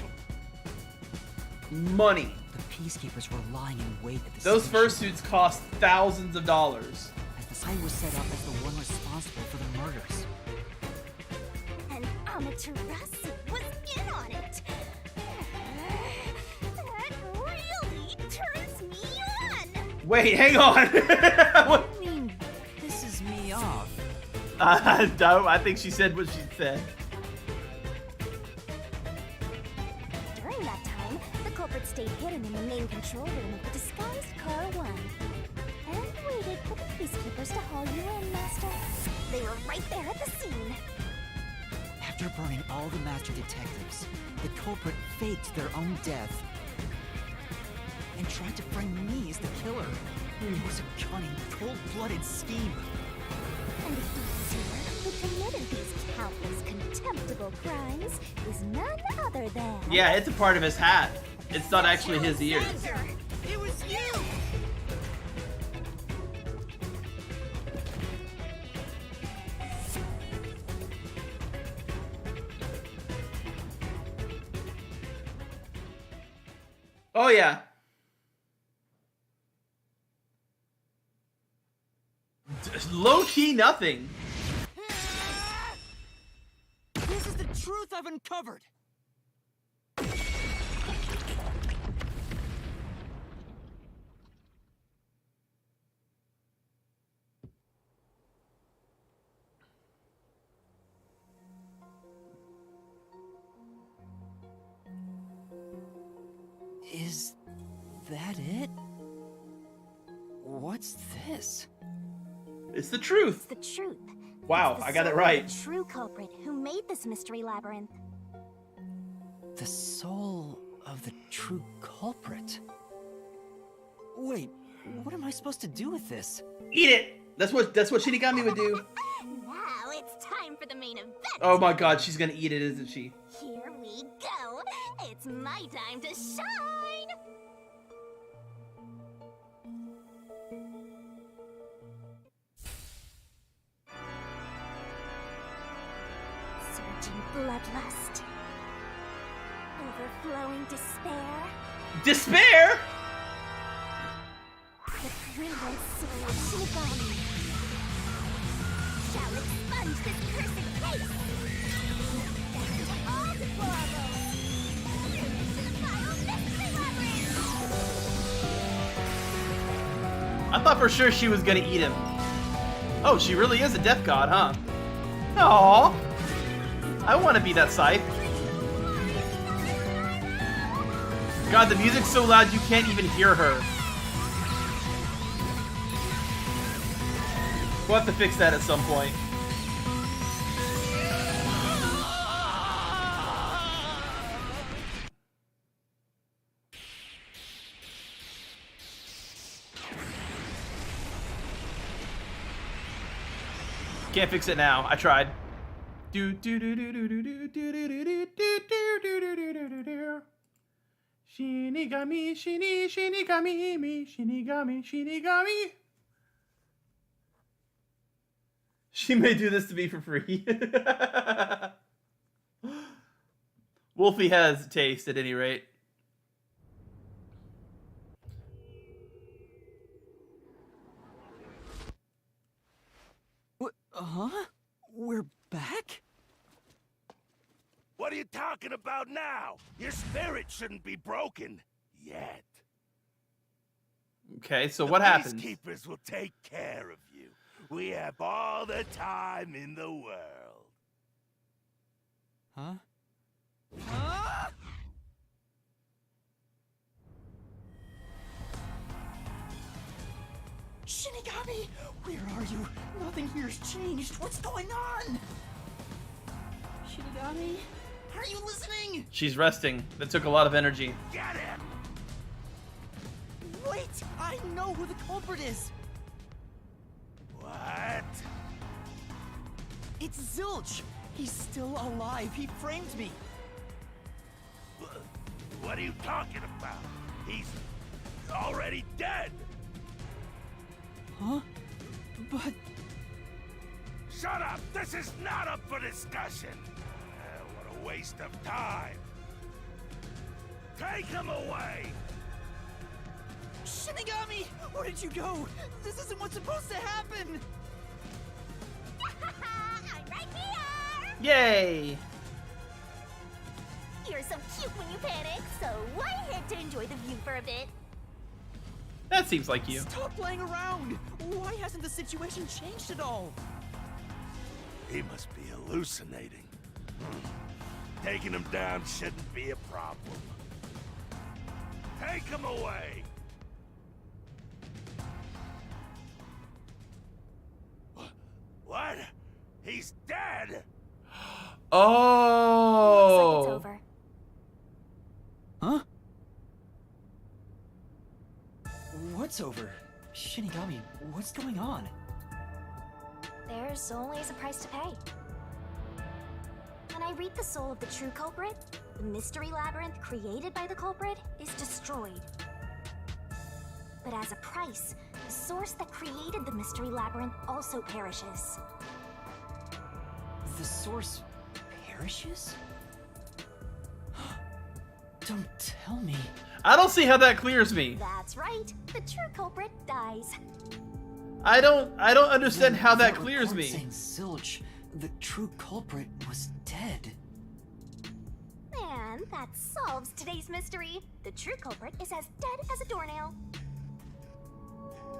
Money. The peacekeepers were lying in wait at the Those station, fursuits cost thousands of dollars. as the site was set up as the one responsible for the murders. And Amaterasu was in on it. That really turns me on. Wait, hang on. What? I mean, pisses me off. No, I think she said what she said. During that time, the culprit stayed hidden in the main control room of the disguised car 1. And waited for the peacekeepers to haul you in, Master. They were right there at the scene. After burning all the master detectives, the culprit faked their own death and tried to frame me as the killer. It was a cunning, cold-blooded scheme. And the evildoer who committed these countless contemptible crimes is none other than... Yeah, it's a part of his hat. It's not actually his ears. It was you! Oh yeah. low-key nothing. This is the truth I've uncovered. Is that it? What's this? It's the truth. It's the truth. Wow, It's the I got it soul of right. the true culprit who made this mystery labyrinth. The soul of the true culprit. Wait, what am I supposed to do with this? Eat it. That's what Shinigami would do. Now it's time for the main event. Oh my God, she's gonna eat it, isn't she? Here we go. It's my time to shine. Surging bloodlust. Overflowing despair. Despair. The brilliant soul of Shinigami shall expunge this cursed case. All deplorables. To the final mystery labyrinth. I thought for sure she was gonna eat him. Oh, she really is a death god, huh? Aww. I want to be that scythe. God, the music's so loud you can't even hear her. We'll have to fix that at some point. Can't fix it now. I tried. Do do do do do do do do do do do do do do do do. Shinigami, Shinigami, me, Shinigami. She may do this to me for free. Wolfie has taste at any rate. Huh? We're back? What are you talking about now? Your spirit shouldn't be broken yet. Okay, so what happens? Peacekeepers will take care of you. We have all the time in the world. Huh? Shinigami! Where are you? Nothing here's changed. What's going on? Shinigami? Are you listening? She's resting. That took a lot of energy. Get him! Wait! I know who the culprit is! What? It's Zilch! He's still alive. He framed me. What are you talking about? He's already dead. Huh? But... Shut up! This is not up for discussion! What a waste of time! Take him away! Shinigami! Where did you go? This isn't what's supposed to happen! I'm right here! Yay! You're so cute when you panic, so why head to enjoy the view for a bit? That seems like you. Stop playing around! Why hasn't the situation changed at all? He must be hallucinating. Taking him down shouldn't be a problem. Take him away! What? He's dead? Oh. Looks like it's over. Huh? What's over? Shinigami, what's going on? There's always a price to pay. When I read the soul of the true culprit, the mystery labyrinth created by the culprit is destroyed. But as a price, the source that created the mystery labyrinth also perishes. The source perishes? Don't tell me. I don't see how that clears me. That's right, the true culprit dies. I don't understand Then how that report clears me. saying Zilch, the true culprit, was dead. And that solves today's mystery. The true culprit is as dead as a doornail.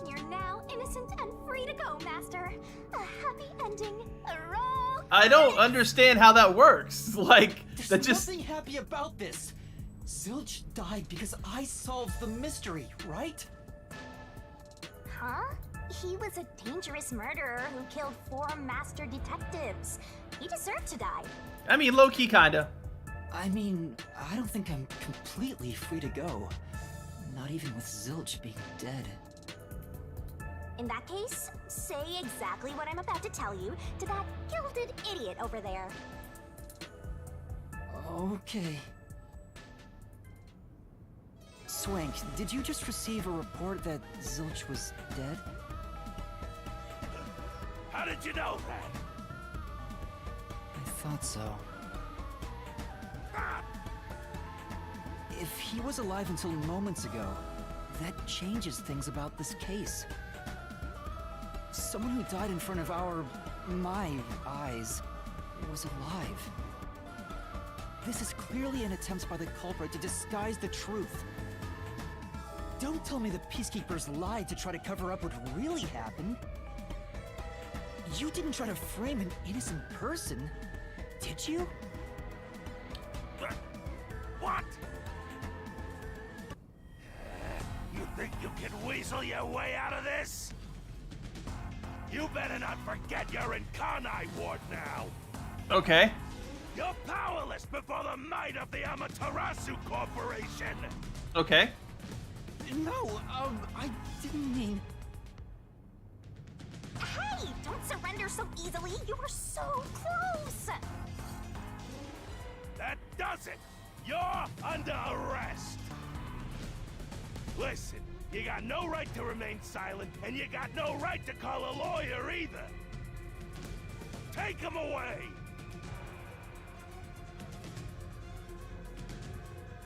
You're now innocent and free to go, Master. A happy ending. Roll. I don't understand how that works. Like, There's that just... nothing happy about this. Zilch died because I solved the mystery, right? Huh? He was a dangerous murderer who killed 4 master detectives. He deserved to die. I mean, low-key, kinda. I mean, I don't think I'm completely free to go. Not even with Zilch being dead. In that case, say exactly what I'm about to tell you to that gilded idiot over there. Okay. Swank, did you just receive a report that Zilch was dead? How did you know that? I thought so. Ah, If he was alive until moments ago, that changes things about this case. Someone who died in front of my eyes, was alive. This is clearly an attempt by the culprit to disguise the truth. Don't tell me the Peacekeepers lied to try to cover up what really happened. You didn't try to frame an innocent person, did you? what? You think you can weasel your way out of this? You better not forget you're in Kanai Ward now. Okay. You're powerless before the might of the Amaterasu Corporation. Okay. No, I didn't mean... Hey, don't surrender so easily. You were so close. That does it. You're under arrest. Listen, you got no right to remain silent, and you got no right to call a lawyer either. Take him away.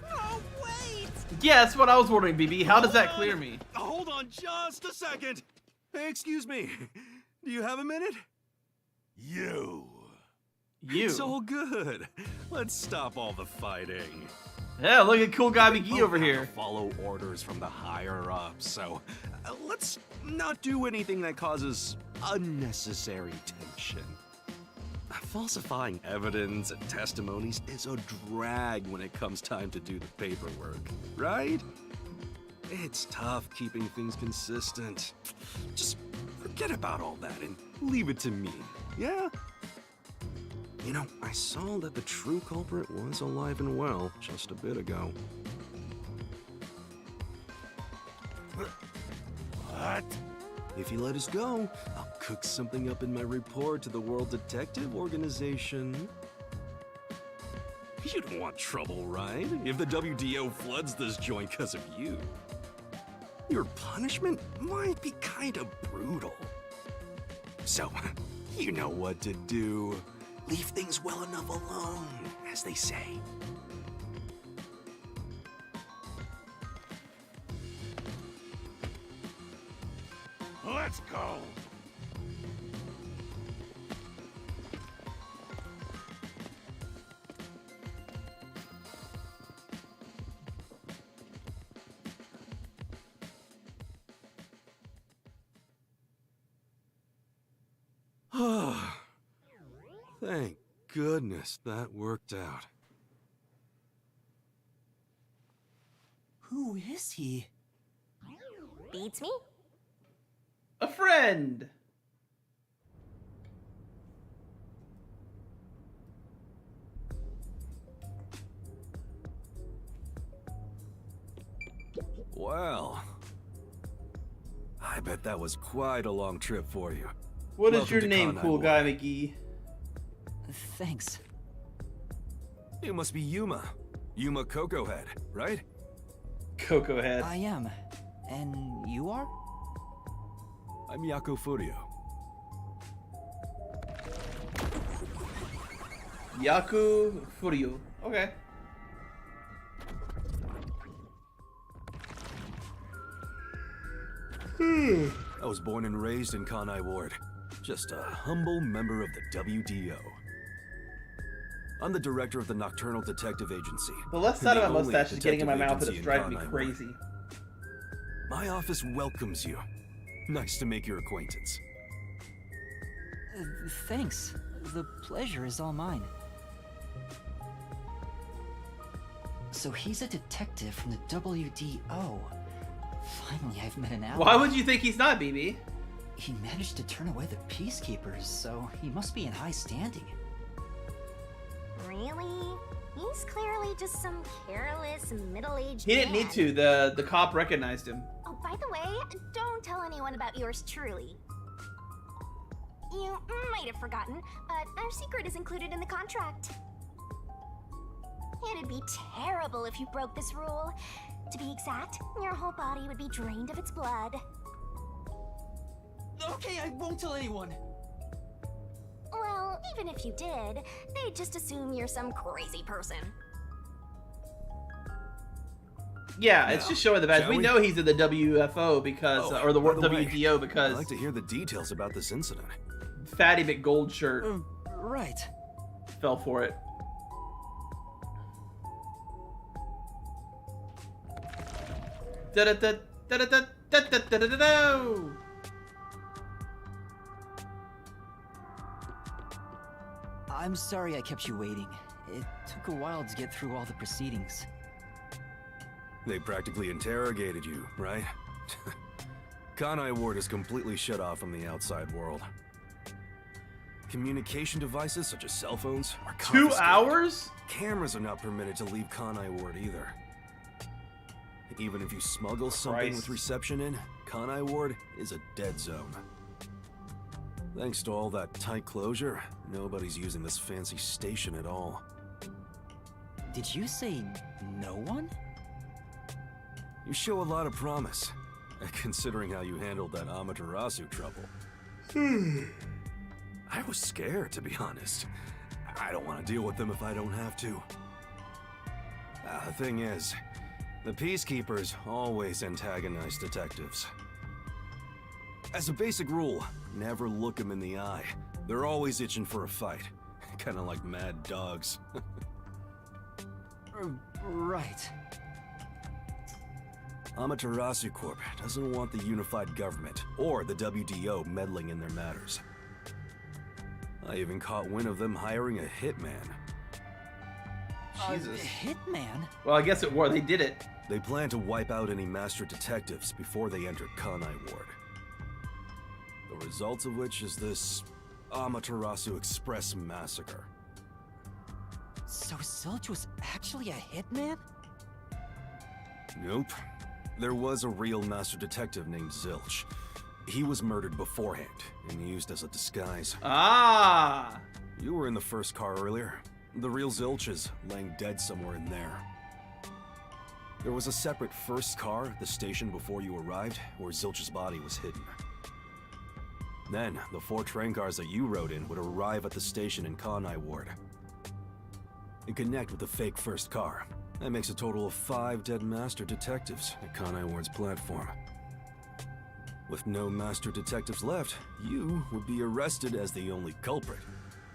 No, wait! Yeah, that's what I was wondering, BB. How does that clear me? Hold on just a second. Hey, excuse me. Do you have a minute? You. It's all good. Let's stop all the fighting. Yeah, look at cool guy McGee Both over have here. to follow orders from the higher ups, so let's not do anything that causes unnecessary tension. Falsifying evidence and testimonies is a drag when it comes time to do the paperwork, right? It's tough keeping things consistent. Just forget about all that and leave it to me, yeah? You know, I saw that the true culprit was alive and well just a bit ago. What? If he let us go, I'll cook something up in my report to the World Detective Organization. You don't want trouble, right? If the WDO floods this joint because of you. Your punishment might be kind of brutal. So, you know what to do. Leave things well enough alone, as they say. Let's go. Thank goodness that worked out. Who is he? Beats me? A friend. Well, I bet that was quite a long trip for you. What is Welcome your to name, Kanai cool Ward. guy McGee? Thanks. You must be Yuma. Yuma Cocoa Head, right? Coco Head. I am. And you are? I'm Yako Furio. Yaku Furyu. Okay. was born and raised in Kanai Ward. Just a humble member of the WDO. I'm the director of the Nocturnal Detective Agency. The left side of my the only mustache is getting in my detective mouth and agency it's in driving me Kanai Ward. crazy. My office welcomes you. Nice to make your acquaintance. Thanks. The pleasure is all mine. So he's a detective from the WDO. Finally, I've met an ally. Why would you think he's not, BB? He managed to turn away the Peacekeepers, so he must be in high standing. Really? He's clearly just some careless, middle-aged He didn't man. need to. The cop recognized him. Oh, by the way, don't tell anyone about yours truly. You might have forgotten, but our secret is included in the contract. It'd be terrible if you broke this rule. To be exact, your whole body would be drained of its blood. Okay, I won't tell anyone. Well, even if you did, they'd just assume you're some crazy person. Yeah, it's just showing the badge. shall We we? know he's in the WFO because, or the by the way, WDO I'd because like to hear the details about this incident. Fatty McGold shirt Right. fell for it. Da da da da da da da da da da da da. I'm sorry I kept you waiting. It took a while to get through all the proceedings. They practically interrogated you, right? Kanai Ward is completely shut off from the outside world. Communication devices such as cell phones are 2 confiscated. hours? Cameras are not permitted to leave Kanai Ward either. Even if you smuggle something Christ. with reception in, Kanai Ward is a dead zone. Thanks to all that tight closure, nobody's using this fancy station at all. Did you say no one? You show a lot of promise, considering how you handled that Amaterasu trouble. I was scared, to be honest. I don't want to deal with them if I don't have to. The thing is, the Peacekeepers always antagonize detectives. As a basic rule, never look them in the eye. They're always itching for a fight. Kinda like mad dogs. Right. Amaterasu Corp doesn't want the unified government or the WDO meddling in their matters. I even caught wind of them hiring a hitman. Jesus. Hitman? Well, I guess it were. They did it. They plan to wipe out any master detectives before they enter Kanai Ward. The result of which is this Amaterasu Express massacre. So Zilch was actually a hitman? Nope. There was a real master detective named Zilch. He was murdered beforehand and used as a disguise. Ah. You were in the first car earlier. The real Zilch is laying dead somewhere in there. There was a separate first car at the station before you arrived where Zilch's body was hidden. Then, the 4 train cars that you rode in would arrive at the station in Kanai Ward and connect with the fake first car. That makes a total of 5 dead master detectives at Kanai Ward's platform. With no master detectives left, you would be arrested as the only culprit.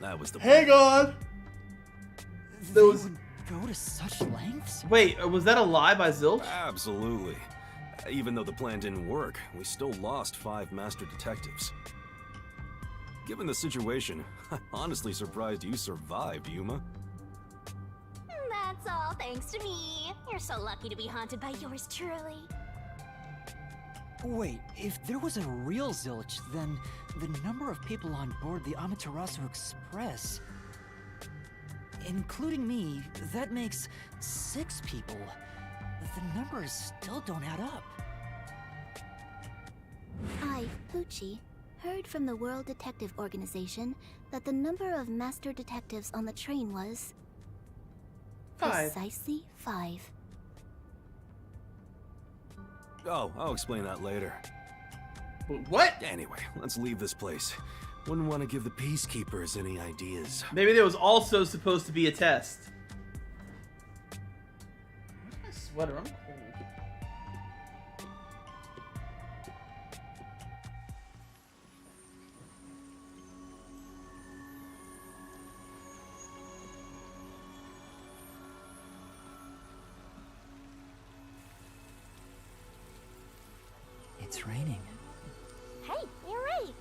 That was the Hang on. They Those. would go to such lengths? Wait, was that a lie by Zilch? Absolutely. Even though the plan didn't work, we still lost 5 master detectives. Given the situation, I'm honestly surprised you survived, Yuma. That's all thanks to me. You're so lucky to be haunted by yours truly. Wait, if there was a real Zilch, then the number of people on board the Amaterasu Express, including me, that makes 6 people. The numbers still don't add up. I, Poochie, heard from the World Detective Organization that the number of master detectives on the train was 5. precisely 5. Oh, I'll explain that later. What? Anyway, let's leave this place. Wouldn't want to give the Peacekeepers any ideas. Maybe there was also supposed to be a test. Where's my sweater? I'm cold. It's raining. Hey, you're right.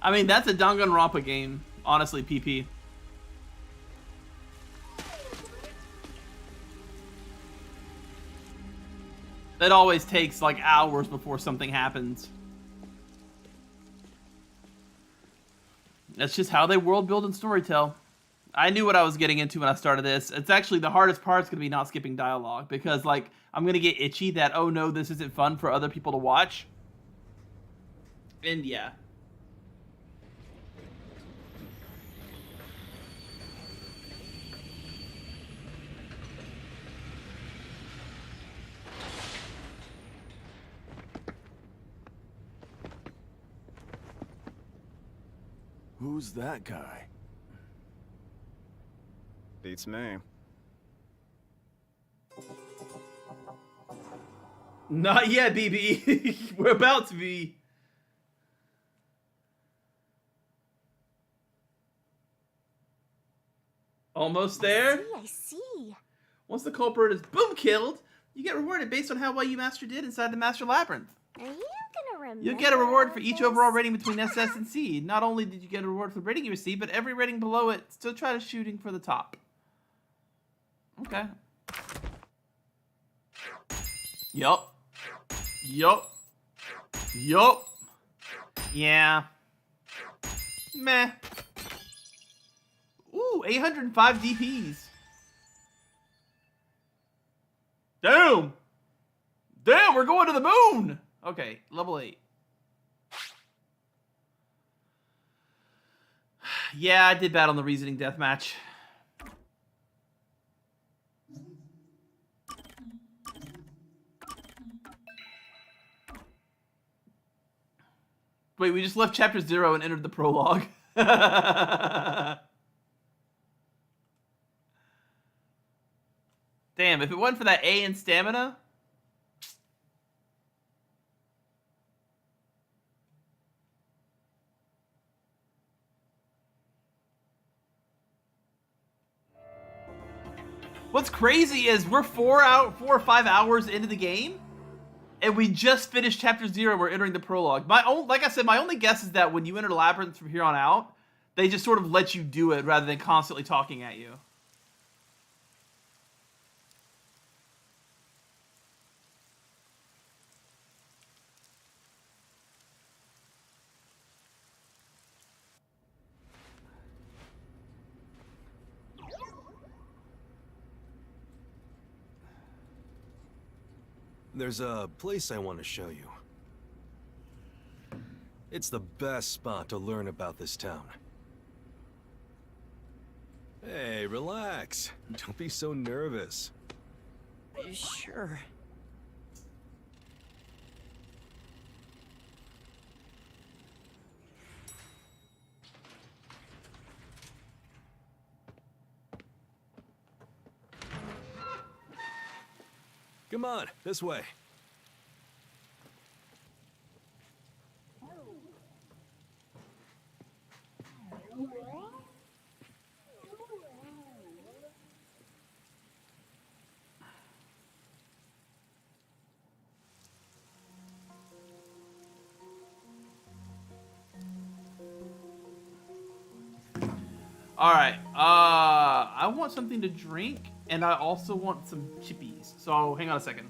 I mean, that's a Danganronpa game, honestly, PP. It always takes like hours before something happens. That's just how they world build and storytell. I knew what I was getting into when I started this. It's actually the hardest part's gonna be not skipping dialogue, because like I'm gonna get itchy that, oh no, this isn't fun for other people to watch. And yeah. Who's that guy? Beats me. Not yet, BB. We're about to be. Almost there. I see. Once the culprit is boom killed, you get rewarded based on how well you master did inside the master labyrinth. Are you gonna remember? You'll get a reward for each this? overall rating between SS and C. Not only did you get a reward for the rating you received, but every rating below it, still try to shooting for the top. Okay. Yup. Yup. Yup. Yeah. Meh. Ooh, 805 DPs. Damn! Damn, we're going to the moon! Okay, level 8. Yeah, I did bad on the reasoning deathmatch. Wait, we just left chapter 0 and entered the prologue. Damn, if it wasn't for that A in stamina. What's crazy is we're 4 or 5 hours into the game, and we just finished chapter 0. We're entering the prologue. Like I said, my only guess is that when you enter the labyrinth from here on out, they just sort of let you do it rather than constantly talking at you. There's a place I want to show you. It's the best spot to learn about this town. Hey, relax. Don't be so nervous. Sure. Come on, this way. Alright, I want something to drink, and I also want some chippies. So, hang on a second.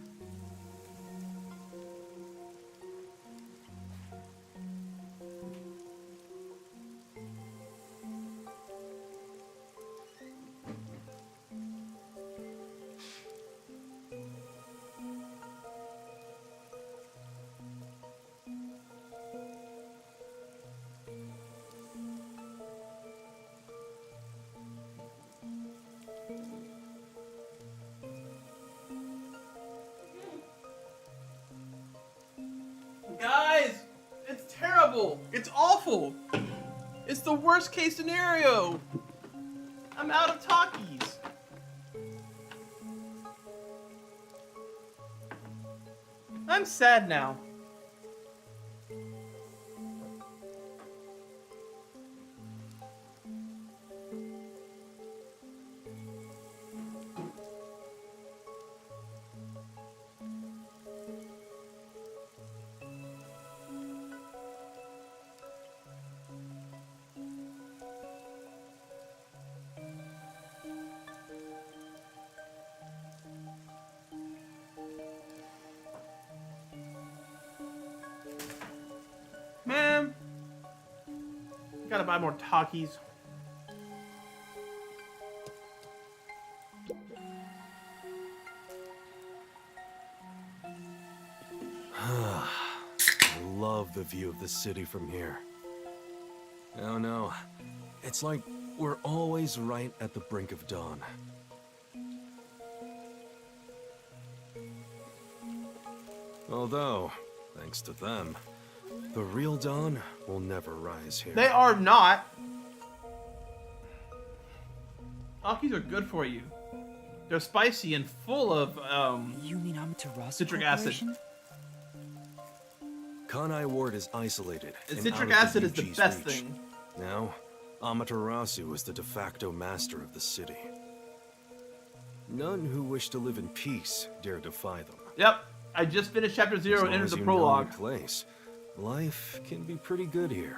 Guys, it's terrible. It's awful. It's the worst case scenario. I'm out of Takis. I'm sad now. Gotta buy more Takis. I love the view of the city from here. Oh no, it's like we're always right at the brink of dawn. Although, thanks to them, the real dawn will never rise here. They are not. Takis are good for you. They're spicy and full of You mean Amaterasu citric acid. Corporation? Kanai Ward is isolated. And and citric out of acid is the UG's best reach. thing. Now, Amaterasu is the de facto master of the city. None who wish to live in peace dare defy them. Yep. I just finished chapter 0 As and long entered as the you know your prologue. place, life can be pretty good here.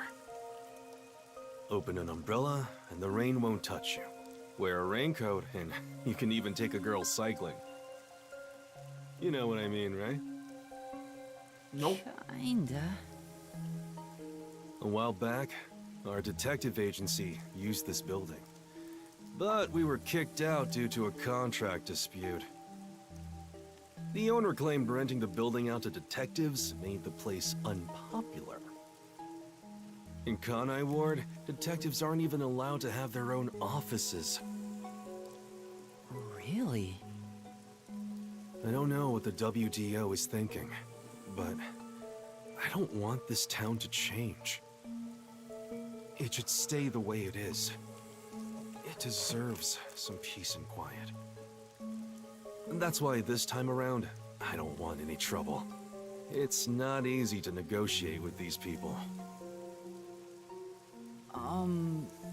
Open an umbrella and the rain won't touch you. Wear a raincoat and you can even take a girl cycling. You know what I mean, right? Nope. Kinda. A while back, our detective agency used this building. But we were kicked out due to a contract dispute. The owner claimed renting the building out to detectives made the place unpopular. In Kanai Ward, detectives aren't even allowed to have their own offices. Really? I don't know what the WDO is thinking, but I don't want this town to change. It should stay the way it is. It deserves some peace and quiet. And that's why this time around, I don't want any trouble. It's not easy to negotiate with these people.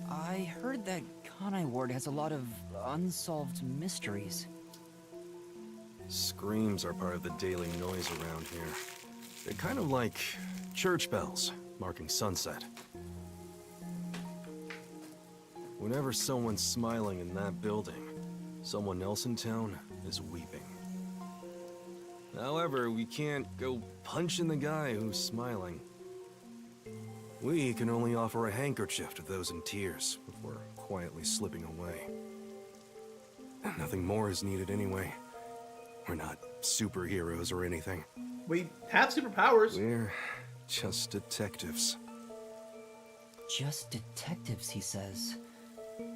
I heard that Kanai Ward has a lot of unsolved mysteries. Screams are part of the daily noise around here. They're kind of like church bells marking sunset. Whenever someone's smiling in that building, someone else in town is weeping. However, we can't go punching the guy who's smiling. We can only offer a handkerchief to those in tears before quietly slipping away. Nothing more is needed anyway. We're not superheroes or anything. We have superpowers. We're just detectives. Just detectives, he says.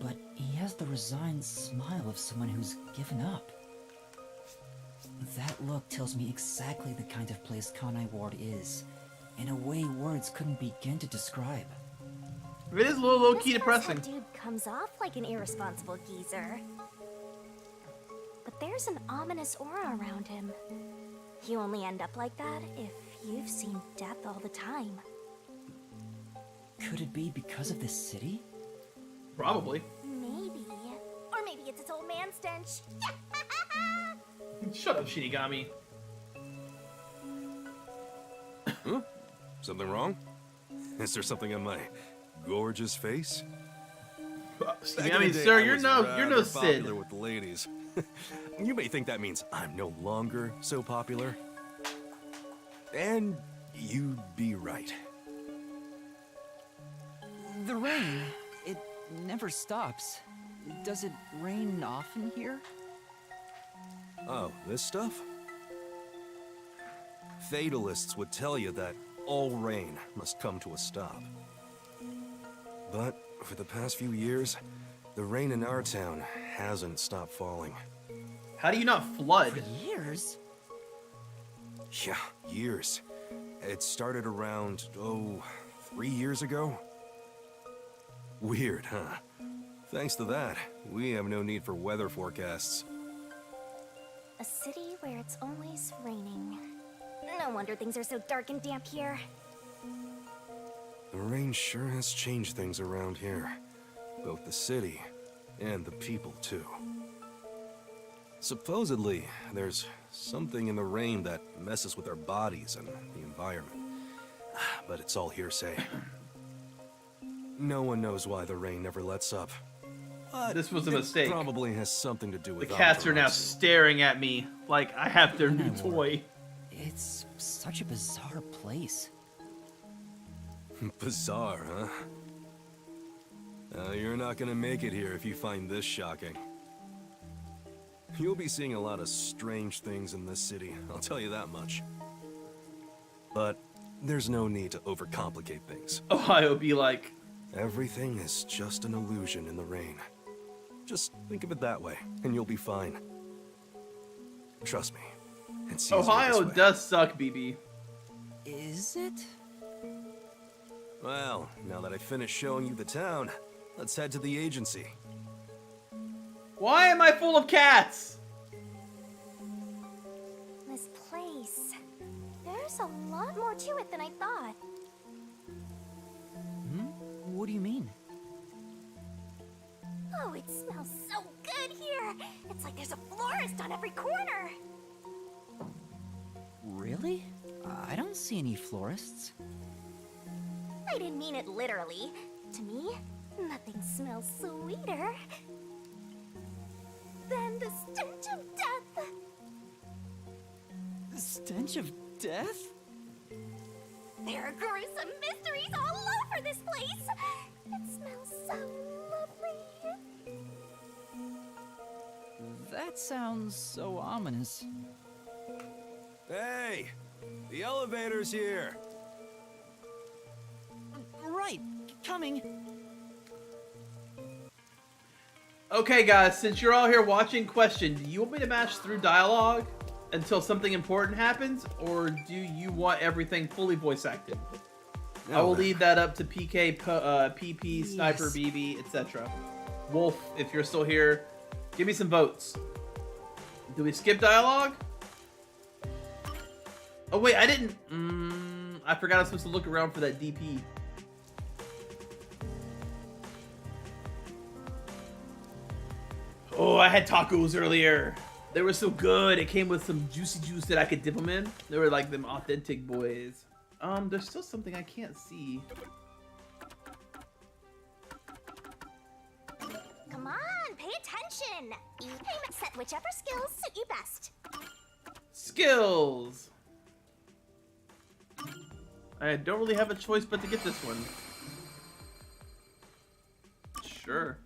But he has the resigned smile of someone who's given up. That look tells me exactly the kind of place Kanai Ward is, in a way words couldn't begin to describe. It is a little low-key This depressing. dude comes off like an irresponsible geezer. But there's an ominous aura around him. You only end up like that if you've seen death all the time. Could it be because of this city? Probably. Maybe. Or maybe it's its old man stench. Shut up, Shinigami. Something wrong? Is there something on my gorgeous face? Back I in mean, the day, sir, I you're was no rather Sid. popular with the ladies. You may think that means I'm no longer so popular. And you'd be right. The rain. It never stops. Does it rain often here? Oh, this stuff? Fatalists would tell you that all rain must come to a stop. But for the past few years, the rain in our town hasn't stopped falling. How do you not flood? For years? Yeah, years. It started around, 3 years ago? Weird, huh? Thanks to that, we have no need for weather forecasts. A city where it's always raining. No wonder things are so dark and damp here. The rain sure has changed things around here. Both the city and the people, too. Supposedly, there's something in the rain that messes with our bodies and the environment. But it's all hearsay. No one knows why the rain never lets up. But This was a it mistake. Probably has something to do The with cats are now Amaterasu. staring at me like I have their new Kanai Ward. toy. It's such a bizarre place. Bizarre, huh? You're not gonna make it here if you find this shocking. You'll be seeing a lot of strange things in this city, I'll tell you that much. But there's no need to overcomplicate things. Ohio be like, Everything is just an illusion in the rain. Just think of it that way, and you'll be fine. Trust me. It's easier Ohio this way. does suck, BB. Is it? Well, now that I finished showing you the town, let's head to the agency. Why am I full of cats? This place. There's a lot more to it than I thought. What do you mean? Oh, it smells so good here. It's like there's a florist on every corner. Really? I don't see any florists. I didn't mean it literally. To me, nothing smells sweeter than the stench of death. The stench of death? There are gruesome mysteries all over this place. It smells so lovely. That sounds so ominous. Hey! The elevator's here! Right, coming. Okay, guys, since you're all here watching, question: do you want me to mash through dialogue until something important happens, or do you want everything fully voice acted? I will leave that up to PK, PP, Sniper, Yes. BB, etc. Wolf, if you're still here, give me some votes. Do we skip dialogue? Oh wait, I didn't. I forgot I was supposed to look around for that DP. Oh, I had tacos earlier. They were so good. It came with some juicy juice that I could dip them in. They were like them authentic boys. There's still something I can't see. Come on, pay attention. Aim set whichever skills suit you best. Skills. I don't really have a choice but to get this one. Sure.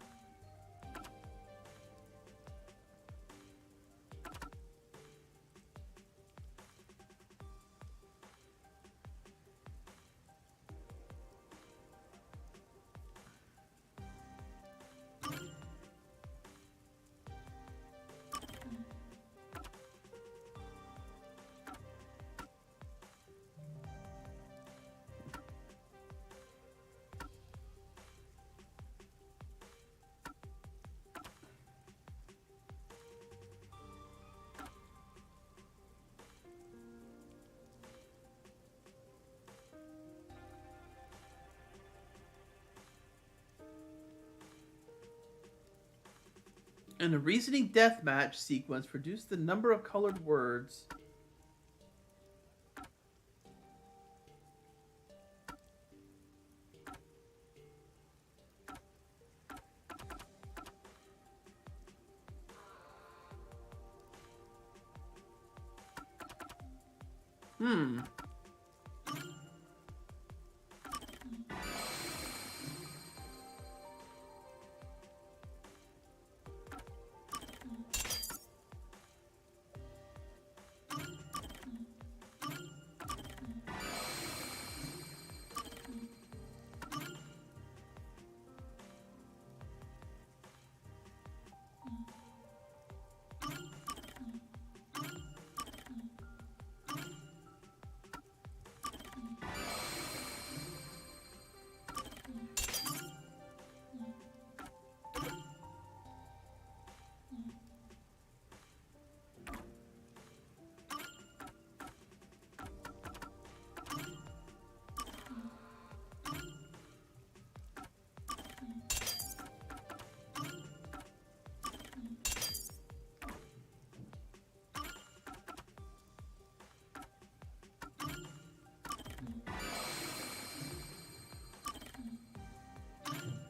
In a reasoning deathmatch sequence, produce the number of colored words.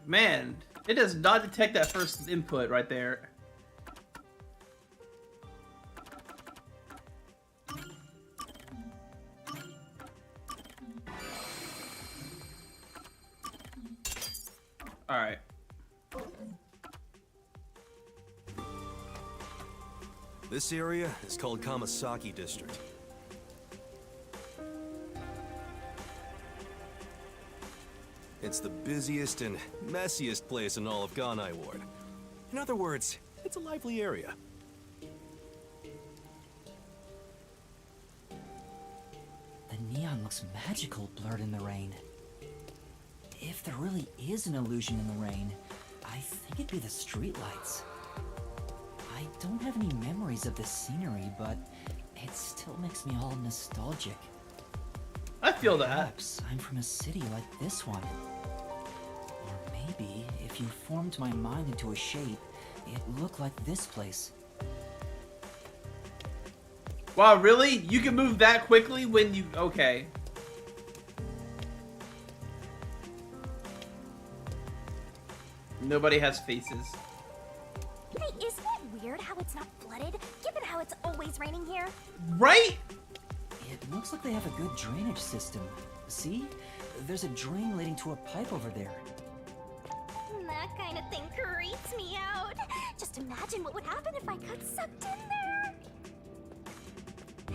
Man, it does not detect that first input right there. Alright. This area is called Kamasaki District. It's the busiest and messiest place in all of Ganai Ward. In other words, it's a lively area. The neon looks magical blurred in the rain. If there really is an illusion in the rain, I think it'd be the streetlights. I don't have any memories of this scenery, but it still makes me all nostalgic. I feel that. Perhaps I'm from a city like this one. Or maybe if you formed my mind into a shape, it looked like this place. Wow, really? You can move that quickly when you... Okay. Nobody has faces. Hey, isn't it weird how it's not flooded, given how it's always raining here? Right? It looks like they have a good drainage system. See? There's a drain leading to a pipe over there. That kind of thing creeps me out. Just imagine what would happen if I got sucked in there.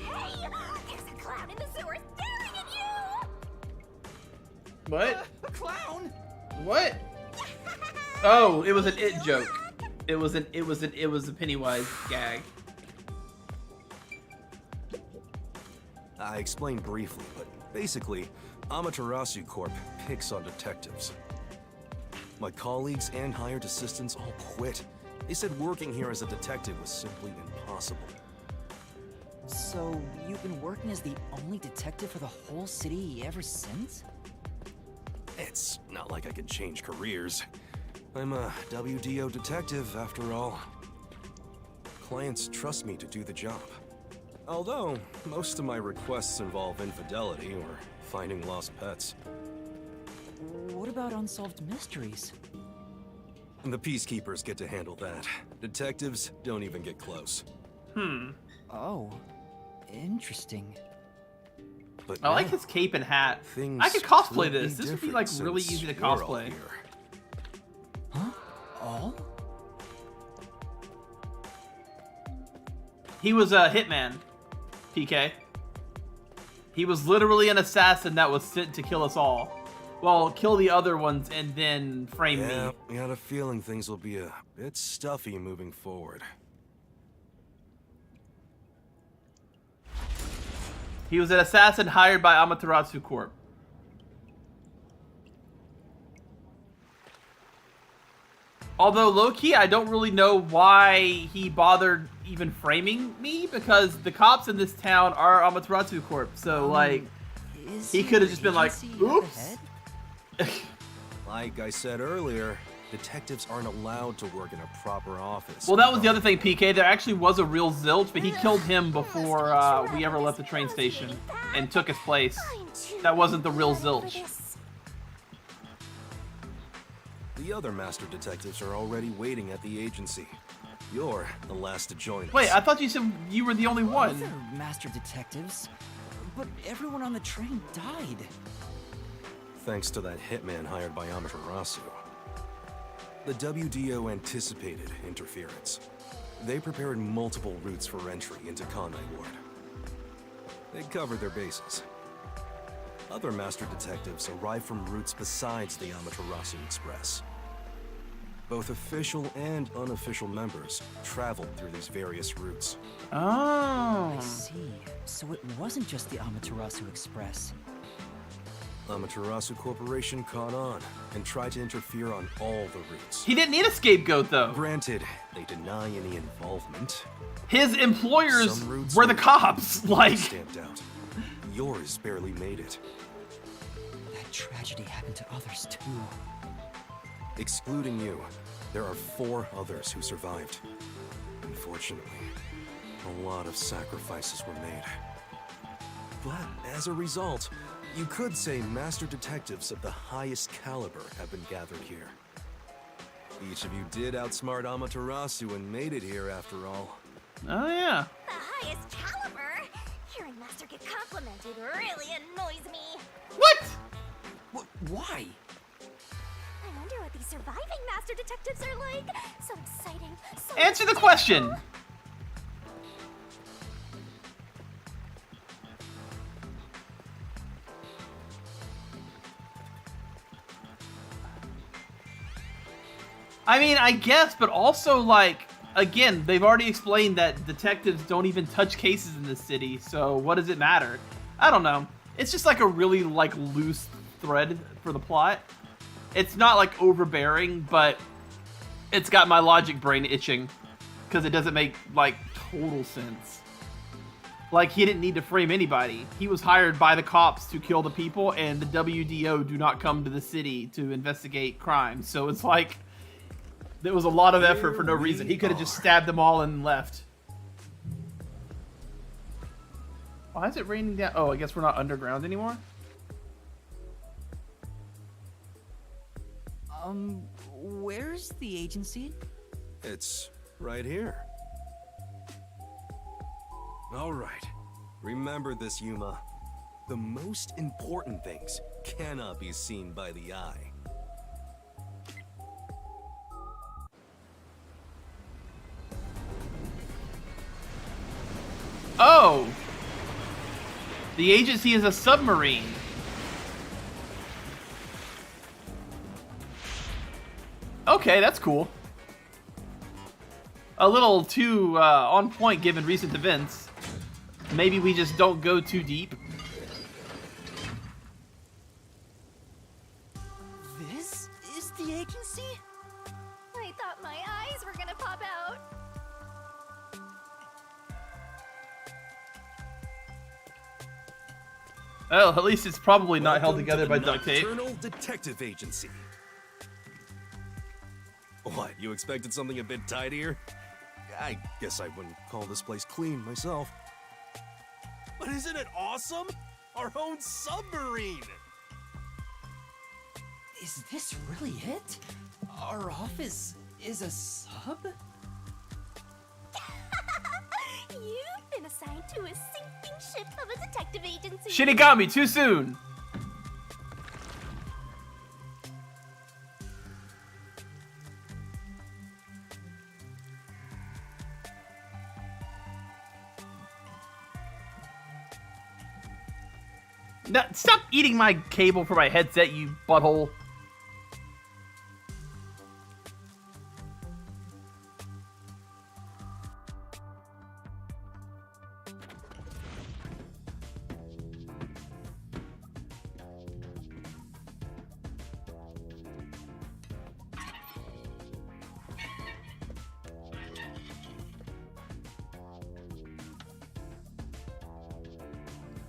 Hey! There's a clown in the sewer staring at you! What? A clown? What? Oh, it was an it joke. It was a Pennywise gag. I explained briefly, but basically, Amaterasu Corp picks on detectives. My colleagues and hired assistants all quit. They said working here as a detective was simply impossible. So, you've been working as the only detective for the whole city ever since? It's not like I can change careers. I'm a WDO detective, after all. Clients trust me to do the job. Although, most of my requests involve infidelity or finding lost pets. What about unsolved mysteries? The peacekeepers get to handle that. Detectives don't even get close. Oh, interesting. But I like now, his cape and hat. things I could cosplay completely this. This would be like different really since easy to you're all cosplay. here. Huh? All? He was a hitman, PK. He was literally an assassin that was sent to kill us all. Well, kill the other ones and then frame Yeah, me. we had a feeling things will be a bit stuffy moving forward. He was an assassin hired by Amaterasu Corp. Although, low-key, I don't really know why he bothered even framing me, because the cops in this town are Amaterasu Corp, so, like, Is he could have just been like, agency up oops. ahead? Like I said earlier, detectives aren't allowed to work in a proper office. Well, that was the other thing, PK. There actually was a real Zilch, but he killed him before we ever left the train station and took his place. I'm too That wasn't the real ready for Zilch. this. The other master detectives are already waiting at the agency. You're the last to join us. Wait, I thought you said you were the only one. Other master detectives, but everyone on the train died. Thanks to that hitman hired by Amaterasu. The WDO anticipated interference. They prepared multiple routes for entry into Kanai Ward. They covered their bases. Other master detectives arrived from routes besides the Amaterasu Express. Both official and unofficial members traveled through these various routes. Oh. I see. So it wasn't just the Amaterasu Express. Amaterasu Corporation caught on and tried to interfere on all the routes. He didn't need a scapegoat, though. Granted, they deny any involvement. His employers Some routes were the cops. Like, stamped out. Yours barely made it. That tragedy happened to others too. Excluding you, there are 4 others who survived. Unfortunately, a lot of sacrifices were made. But as a result, you could say master detectives of the highest caliber have been gathered here. Each of you did outsmart Amaterasu and made it here after all. oh yeah. The highest caliber? Hearing Master get complimented really annoys me. What? Why? I wonder what these surviving Master master detectives are like. So exciting. So Answer the question. I mean, I guess, but also, like, again, they've already explained that detectives don't even touch cases in this city, so what does it matter? I don't know. It's just like a really, like, loose thread for the plot. It's not, like, overbearing, but it's got my logic brain itching, because it doesn't make, like, total sense. Like, he didn't need to frame anybody. He was hired by the cops to kill the people, and the WDO do not come to the city to investigate crimes, so it's like... There was a lot of effort for no reason. He could have just stabbed them all and left. Why is it raining down? Oh, I guess we're not underground anymore? Where's the agency? It's right here. All right. Remember this, Yuma. The most important things cannot be seen by the eye. Oh! The agency is a submarine. Okay, that's cool. A little too on point given recent events. Maybe we just don't go too deep. This is the agency? I thought my eyes were gonna pop out. Well, at least it's probably not held together by duct tape. Nocturnal Detective Agency. What, you expected something a bit tidier? I guess I wouldn't call this place clean myself. But isn't it awesome? Our own submarine! Is this really it? Our office is a sub? You've been assigned to a sinking ship of a detective agency. Shinigami, too soon! No, stop eating my cable for my headset, you butthole.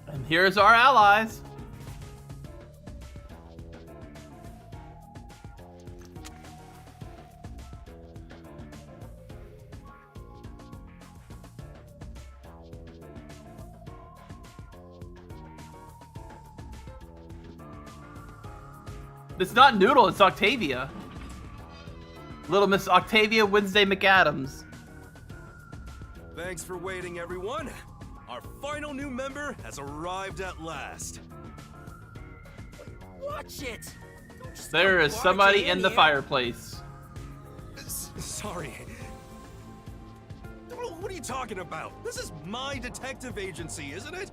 And here's our allies. It's not Noodle, it's Octavia. Little Miss Octavia Wednesday McAdams. Thanks for waiting, everyone. Our final new member has arrived at last. Watch it! Don't just There come is somebody barging in the here. fireplace. Sorry. What are you talking about? This is my detective agency, isn't it?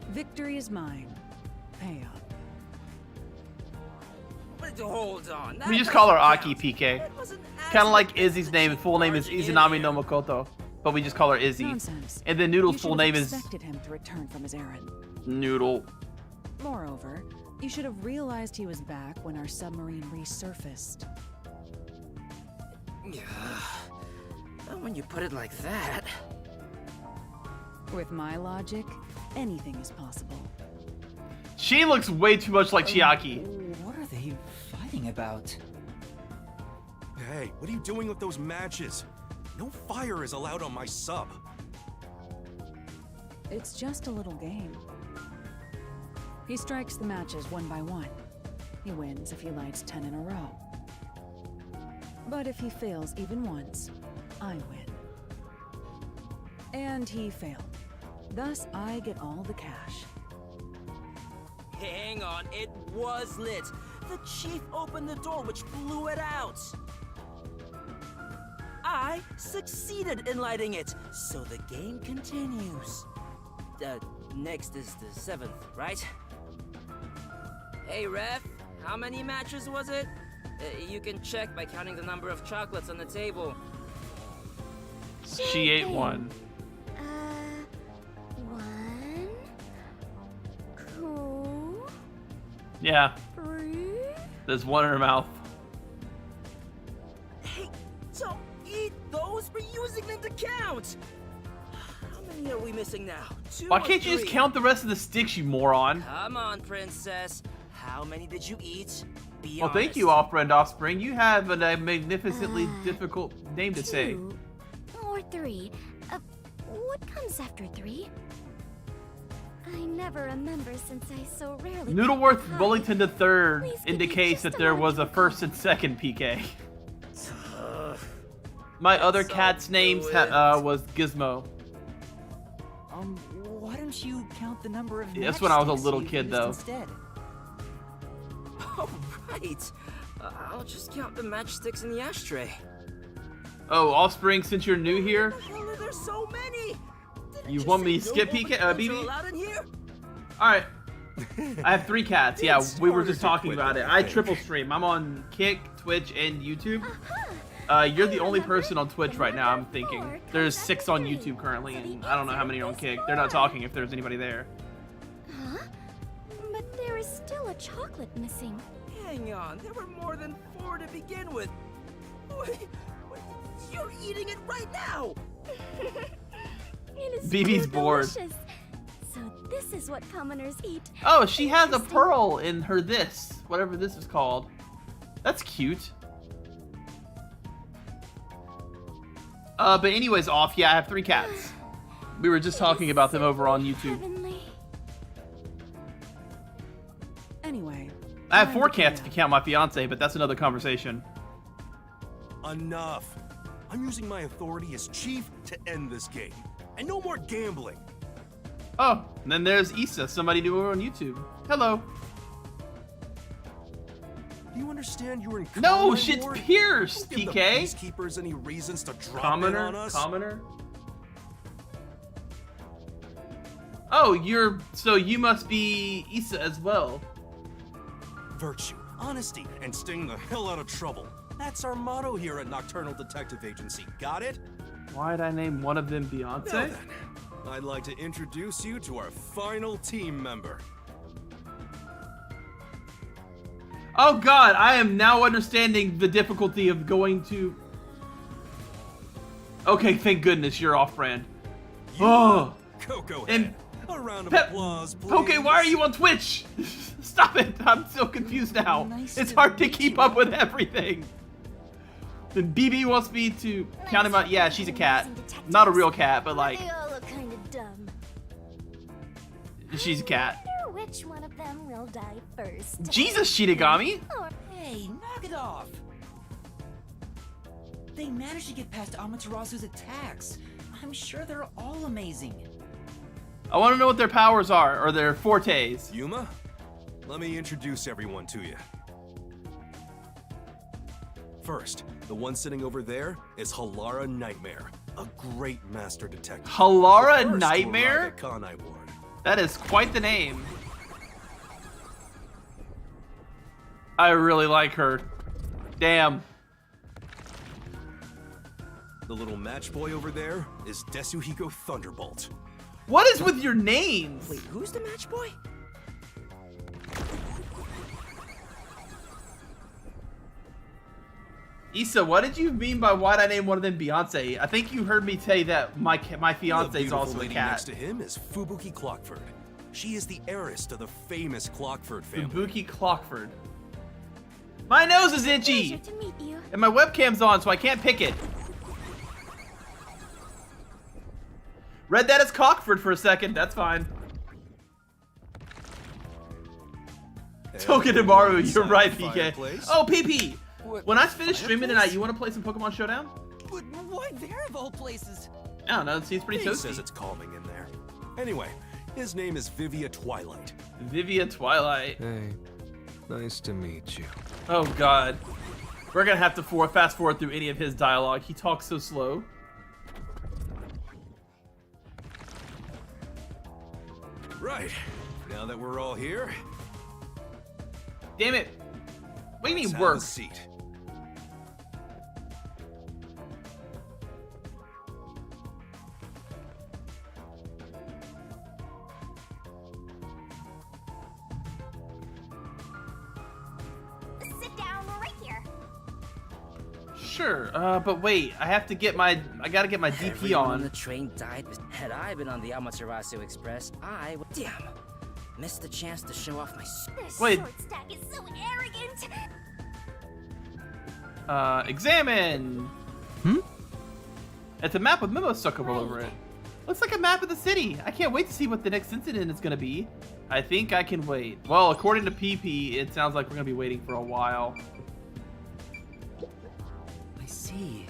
Victory is mine. Pay up. But hold on. We just call her that Aki doesn't PK. count. It wasn't Kind of as like effective Izzy's as name. she Full name is barging in Izanami here. no Makoto. But we just call her Izzy. Nonsense. And then Noodle's You full should name have is expected him to return from his errand. Noodle. Moreover, you should have realized he was back when our submarine resurfaced. When you put it like that. With my logic, anything is possible. She looks way too much like Chiaki. What are they fighting about? Hey, what are you doing with those matches? No fire is allowed on my sub. It's just a little game. He strikes the matches one by one. He wins if he lights 10 in a row. But if he fails even once, I win. And he failed. Thus, I get all the cash. Hang on, it was lit. The chief opened the door, which blew it out. I succeeded in lighting it, so the game continues. Next is the 7th, right? Hey, ref, how many matches was it? You can check by counting the number of chocolates on the table. She ate one. 1, 2, Yeah, 3. there's one in her mouth. Hey, don't eat those! We're using them to count! How many are we missing now? 2 Why or can't you just 3? count the rest of the sticks, you moron? Come on, princess. How many did you eat? Be Well, thank you, off-brand offspring. You have a magnificently difficult name to say. 2 or 3. What comes after 3? I never remember since I so rarely. Noodleworth Hi. Bullington III Please give me indicates just that a there moment was a to first and second PK. My other So cat's name do it. was Gizmo. Why don't you count the number of Yeah, that's when I was a matchsticks little you've kid, used though. Instead? Oh, right. I'll just count the matchsticks in the ashtray. Oh, offspring, since you're new here, How the hell are there so many? Didn't you you want say me to no skip more PK, cats are BB? allowed in here? Alright. I have 3 cats. Yeah, we were harder just to talking quit about than it. you I think. triple stream. I'm on Kick, Twitch, and YouTube. Aha! You're the I only remember. person on Twitch The right now, I'm number thinking. 4 There's comes 6 after on 3. YouTube currently, So the and I don't know how many are on answer is Kick. They're not 4. talking if there's anybody there. Huh? But there is still a chocolate missing. Hang on, there were more than 4 to begin with. Wait, you're eating it right now! It is BB's too bored. delicious. So this is what commoners eat. Oh, she has a Interesting. pearl in her this, whatever this is called. That's cute. But anyways, off. Yeah, I have 3 cats. We were just talking about them over on YouTube. Heavenly. Anyway. I have time 4 to cats if clean you up. count my fiance, but that's another conversation. Enough. I'm using my authority as chief to end this game. And no more gambling. Oh, and then there's Issa, somebody new over on YouTube. Hello. Do you understand you're in No, Conway shit's Ward? Pierce, Don't give the TK. peacekeepers any reasons to drop in Commoner? on us. Commoner? Oh, so you must be Issa as well. Virtue, honesty, and staying the hell out of trouble. That's our motto here at Nocturnal Detective Agency. Got it? Why'd I name one of them Now Beyonce? then, I'd like to introduce you to our final team member. Oh god, I am now understanding the difficulty of going to... Okay, thank goodness you're off-brand. Oh! Coco And Head. A round of Pep- applause, please. Okay, why are you on Twitch? Stop it! I'm so confused now. Nice It's to hard to meet keep you. up with everything. Then BB wants me to count him out. Yeah, she's a cat. Not a real cat, but like, They all look kind of dumb. she's a cat. I wonder which one of them will die first. Jesus, Shinigami! Or Hey, knock it off! They managed to get past Amaterasu's attacks. I'm sure they're all amazing. I want to know what their powers are, or their fortes. Yuma, let me introduce everyone to you. First, the one sitting over there is Halara Nightmare, a great master detective. Halara The first to Nightmare? arrive at Kanai Ward. That is quite the name. I really like her. Damn. The little match boy over there is Desuhiko Thunderbolt. What is with your names? Wait, who's the match boy? Issa, what did you mean by why'd I name one of them Beyonce? I think you heard me say that my The fiance is beautiful also a lady cat. next to him is Fubuki Clockford. She is the heiress to the famous Clockford family. Fubuki Clockford. My nose is pleasure itchy! to meet you. And my webcam's on, so I can't pick it. Read that as Cockford for a second, that's fine. Tokenimaru, you're right, PK. Fireplace. Oh, PP! What, When I finish streaming tonight, fireplace? you want to play some Pokemon Showdown? But why there of all places? I don't know, it seems pretty He says toasty. it's calming in there. Anyway, his name is Vivia Twilight. Vivia Twilight. Hey. Nice to meet you. Oh god. We're gonna have to fast forward through any of his dialogue. He talks so slow. Right. Now that we're all here, Damn it. What do you mean let's have work? a seat. Sit down right here. Sure, but wait, I gotta get my DP Everyone on the on. train died. Had I been on the Amaterasu Express, I would. Damn! Missed the chance to show off my. This Wait. short stack is so arrogant. Examine! It's a map with memos stuck all over it. Looks like a map of the city. I can't wait to see what the next incident is gonna be. I think I can wait. Well, according to PP, it sounds like we're gonna be waiting for a while. I see.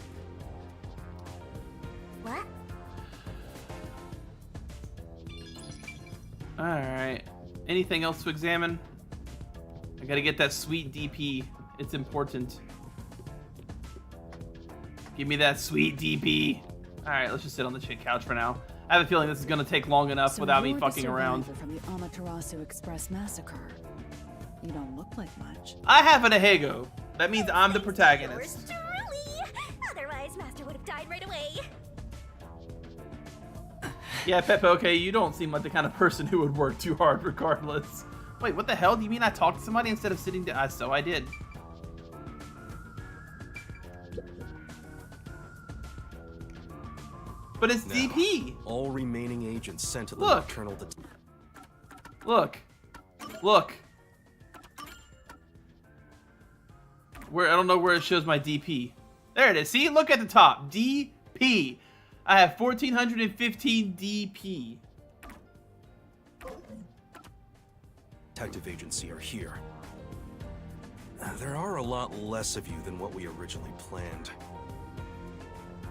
What? Alright. Anything else to examine? I gotta get that sweet DP. It's important. Give me that sweet DP. Alright, let's just sit on the chick couch for now. I have a feeling this is gonna take long enough So without me you're the fucking around. survivor from the Amaterasu Express massacre. You don't look like much. I have an Ahego. That means I'm the Yours protagonist. truly. Otherwise, Master would have died right away. Yeah, Pepe, okay, you don't seem like the kind of person who would work too hard regardless. Wait, what the hell? Do you mean I talked to somebody instead of sitting down? So I did. But it's Now, DP. all remaining agents sent to the Look. nocturnal Look. Look. Where I don't know where it shows my DP. There it is. See? Look at the top. DP. I have 1415 DP. detective agency are here. There are a lot less of you than what we originally planned.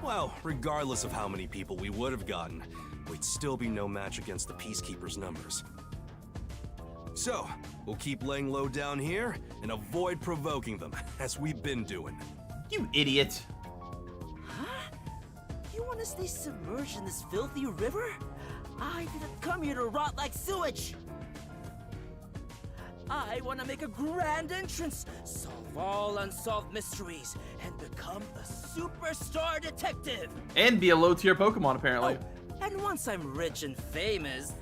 Well, regardless of how many people we would have gotten, we'd still be no match against the Peacekeepers' numbers. So, we'll keep laying low down here and avoid provoking them, as we've been doing. You idiot. Huh? You want to stay submerged in this filthy river? I didn't come here to rot like sewage! I want to make a grand entrance, solve all unsolved mysteries, and become a superstar detective! And be a low-tier Pokemon, apparently. Oh, and once I'm rich and famous,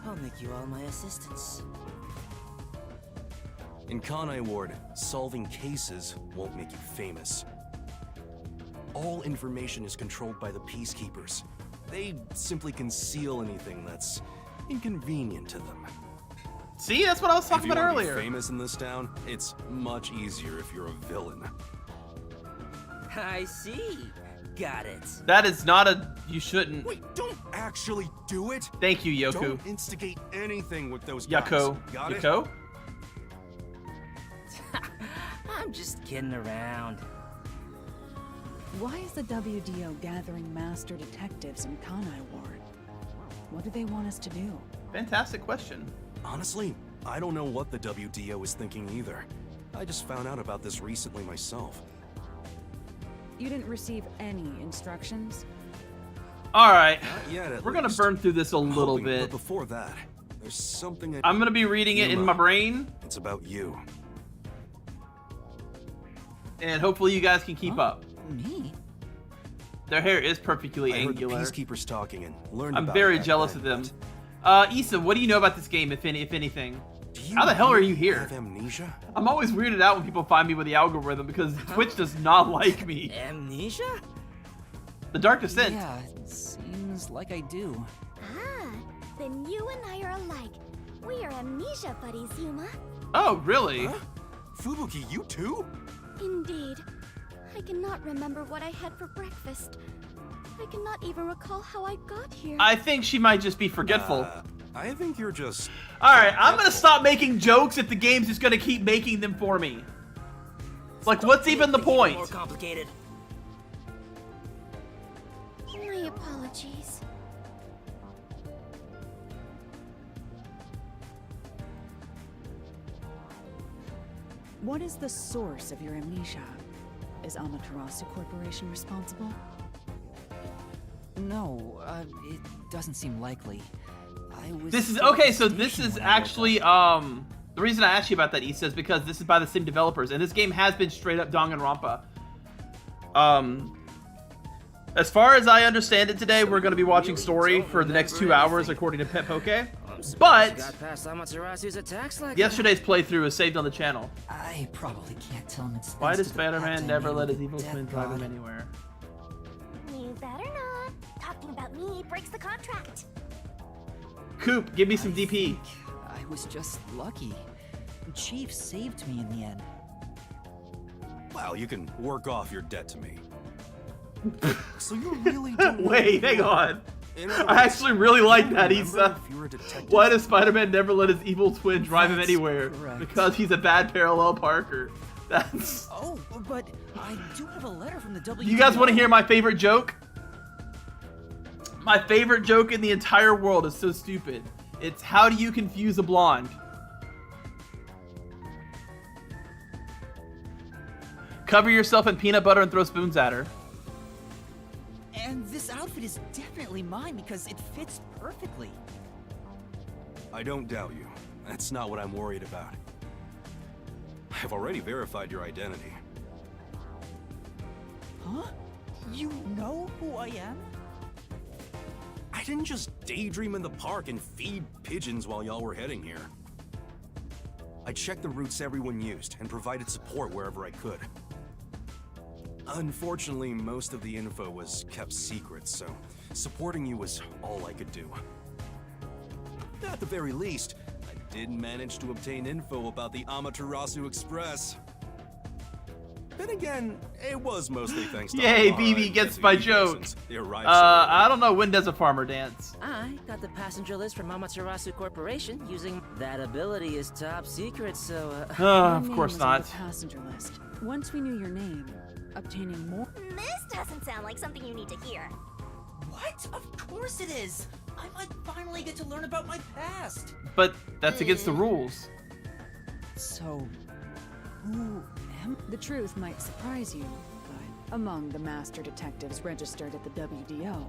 I'll make you all my assistants. In Kanai Ward, solving cases won't make you famous. All information is controlled by the Peacekeepers. They simply conceal anything that's inconvenient to them. See, that's what I was talking If you about want to earlier. be famous in this town, it's much easier if you're a villain. I see. Got it. That is not a... You shouldn't. Wait, don't actually do it! Thank you, Yoku. Don't instigate anything with those guys. Yako. Got it? Yako? I'm just kidding around. Why is the WDO gathering master detectives in Kanai Ward? What do they want us to do? Fantastic question. Honestly, I don't know what the WDO is thinking either. I just found out about this recently myself. You didn't receive any instructions? Alright. Not yet, at We're gonna least. burn through this a little Hoping, bit. But before that, there's something I'm gonna be reading it in Yuma. my brain, It's about you. and hopefully you guys can keep up. Me? Their hair is perfectly I heard the angular. Peacekeepers talking and learned I'm about very it back jealous then, of them. but Issa, what do you know about this game, if anything? do you How the hell are really you here? Have amnesia? I'm always weirded out when people find me with the algorithm because Twitch does not like me. Amnesia? The Dark Descent. Yeah, it seems like I do. Ah, then you and I are alike. We are amnesia buddies, Yuma. Oh, really? Huh? Fubuki, you too? Indeed. I cannot remember what I had for breakfast. I cannot even recall how I got here. I think she might just be forgetful. I think you're just... Alright, I'm gonna stop making jokes if the game's just gonna keep making them for me. Like, what's even the point? More complicated. My apologies. What is the source of your amnesia? Is Amaterasu Corporation responsible? No, it doesn't seem likely. This is okay. So this is actually the reason I asked you about that, Issa, is because this is by the same developers, and this game has been straight up Danganronpa. As far as I understand it today, we're going to be watching story for the next 2 hours, according to Pet Poke. But yesterday's playthrough is saved on the channel. I probably can't tell him it's. Why does Spider-Man never let his evil twin drive him anywhere? You better not. Talking about me breaks the contract. Coop, give me some DP. I was just lucky. Chief saved me in the end. Well, you can work off your debt to me. So you really don't Wait, hang on. I actually really like that, Issa. Why does Spider-Man never let his evil twin drive him anywhere? Correct. Because he's a bad parallel parker. That's... Oh, but I do have a letter from the WDO. You guys want to hear my favorite joke? My favorite joke in the entire world is so stupid. It's, how do you confuse a blonde? Cover yourself in peanut butter and throw spoons at her. And this outfit is definitely mine because it fits perfectly. I don't doubt you. That's not what I'm worried about. I've already verified your identity. Huh? You know who I am? I didn't just daydream in the park and feed pigeons while y'all were heading here. I checked the routes everyone used and provided support wherever I could. Unfortunately, most of the info was kept secret, so supporting you was all I could do. At the very least, I did manage to obtain info about the Amaterasu Express. Then again, it was mostly thanks to Yay, Amara BB and gets Jesse my Ego, joke. since they arrived I don't know, when does a farmer dance? I got the passenger list from Amaterasu Corporation using that ability is top secret, so Your Of name course was on not. the passenger list. Once we knew your name, obtaining more. This doesn't sound like something you need to hear. What? Of course it is! I might finally get to learn about my past! But that's against the rules. So, who am The truth might surprise you, but among the master detectives registered at the WDO,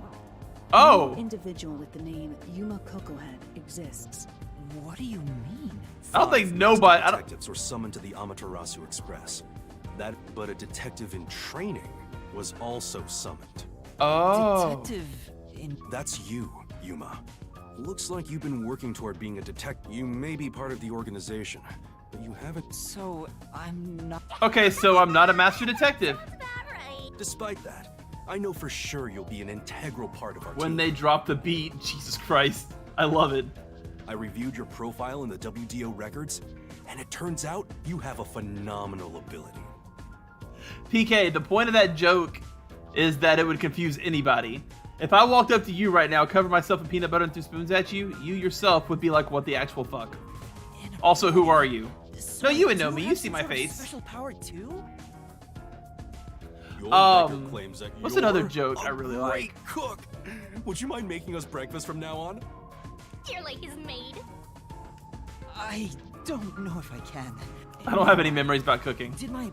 Oh! no individual with the name Yuma Kokohead exists. What do you mean? I don't think Five nobody... master I don't, detectives were summoned to the Amaterasu Express. But a detective in training was also summoned. oh. Detective in... That's you, Yuma. Looks like you've been working toward being a detective. You may be part of the organization, but you haven't. So, I'm not... Okay, so I'm not a master detective. That's about right. Despite that, I know for sure you'll be an integral part of our When team. they drop the beat, Jesus Christ. I love it. I reviewed your profile in the WDO records, and it turns out you have a phenomenal ability. PK, the point of that joke is that it would confuse anybody. If I walked up to you right now, covered myself in peanut butter and threw spoons at you, you yourself would be like, what the actual fuck? Also, who are you? So No, you would do know me. You have see some my sort of face. Special power too? Your beggar Um, claims that what's you're another joke I a really great like? cook. Would you mind making us breakfast from now on? You're like his maid. I don't know if I can. I don't have any memories about cooking. Did my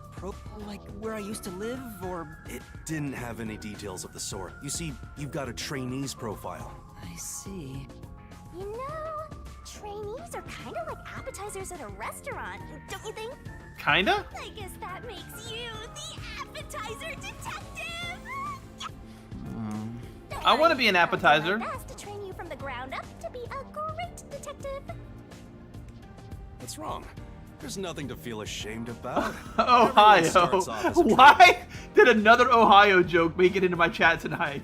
like where I used to live, or... It didn't have any details of the sort. You see, you've got a trainee's profile. I see. You know, trainees are kind of like appetizers at a restaurant, don't you think? Kinda? I guess that makes you the appetizer detective. Don't I want to worry, be an I'll do my appetizer. best to train you from the ground up to be a great detective. What's wrong? There's nothing to feel ashamed about. Ohio. Everyone starts off as a Why did another Ohio joke make it into my chat tonight?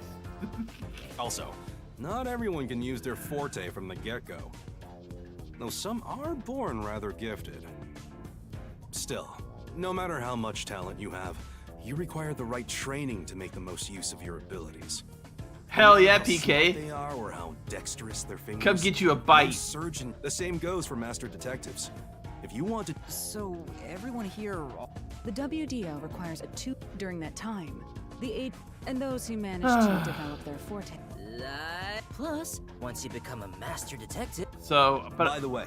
Also, not everyone can use their forte from the get-go. Though some are born rather gifted. Still, no matter how much talent you have, you require the right training to make the most use of your abilities. Hell yeah, How smart PK. they are or how dexterous their fingers. Come get you a no bite. surgeon. The same goes for master detectives. If you want to, So, everyone here... The WDO requires a 2 during that time. The 8 and those who manage to develop their forte. Plus, once you become a master detective, So, by but the way,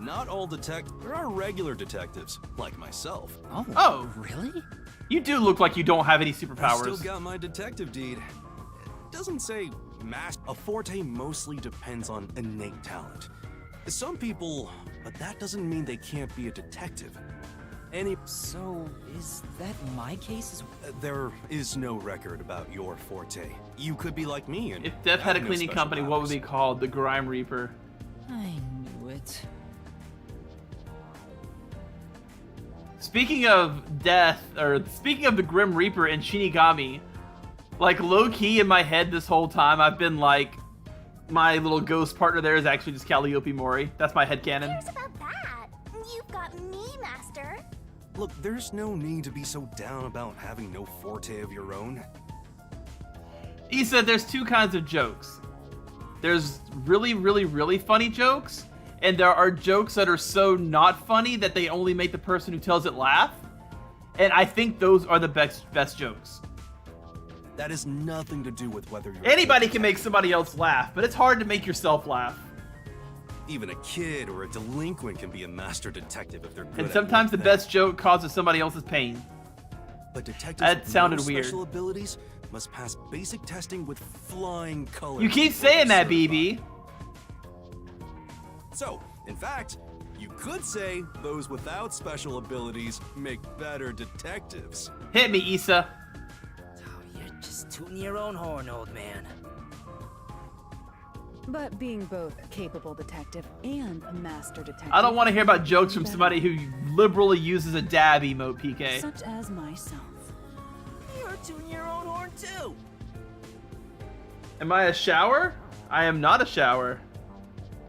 Not all there are regular detectives, like myself. Oh. Really? You do look like you don't have any I still superpowers. got my detective deed. It doesn't say a forte mostly depends on innate talent. Some people, but that doesn't mean they can't be a detective. So, is that my case? There is no record about your forte. You could be like me and If Death had a have no cleaning special company, what would powers. be called? The Grime Reaper. I knew it. Speaking of Death, or speaking of the Grim Reaper and Shinigami, like low-key in my head this whole time, I've been like, my little ghost partner there is actually just Calliope Mori. That's my headcanon. Here's about that. You've got me, Master. Look, there's no need to be so down about having no forte of your own. Issa, there's two kinds of jokes. There's really, really, really funny jokes, and there are jokes that are so not funny that they only make the person who tells it laugh. And I think those are the best jokes. That has nothing to do with whether you're Anybody can make somebody else laugh, but it's hard to make yourself laugh. Even a kid or a delinquent can be a master detective if they're good And at sometimes the one best joke causes somebody else's pain. thing. But detectives That with sounded no weird. special abilities must pass basic testing with flying colors. You keep before saying they're that, BB. certified. So, in fact, you could say those without special abilities make better detectives. Hit me, Issa. Oh, you're just tooting your own horn, old man. But being both a capable detective and a master detective. I don't want to hear about jokes from better. somebody who liberally uses a dab emote, PK. Such as myself. You're tooting your own horn too. Am I a shower? I am not a shower.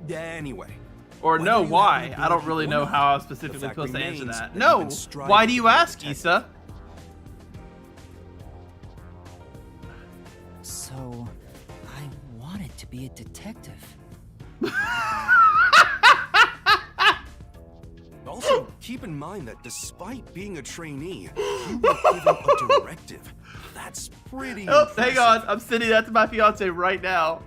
Anyway. Or whether no, you have why? an I don't ability really or know not, how I was the specifically fact supposed to answer remains that. that No, you've been striving why do to you be a ask, detective. Issa? So, I wanted to be a detective. Also, keep in mind that despite being a trainee, you were given a directive. That's pretty Oh, impressive. hang on. I'm sending that to my fiance right now.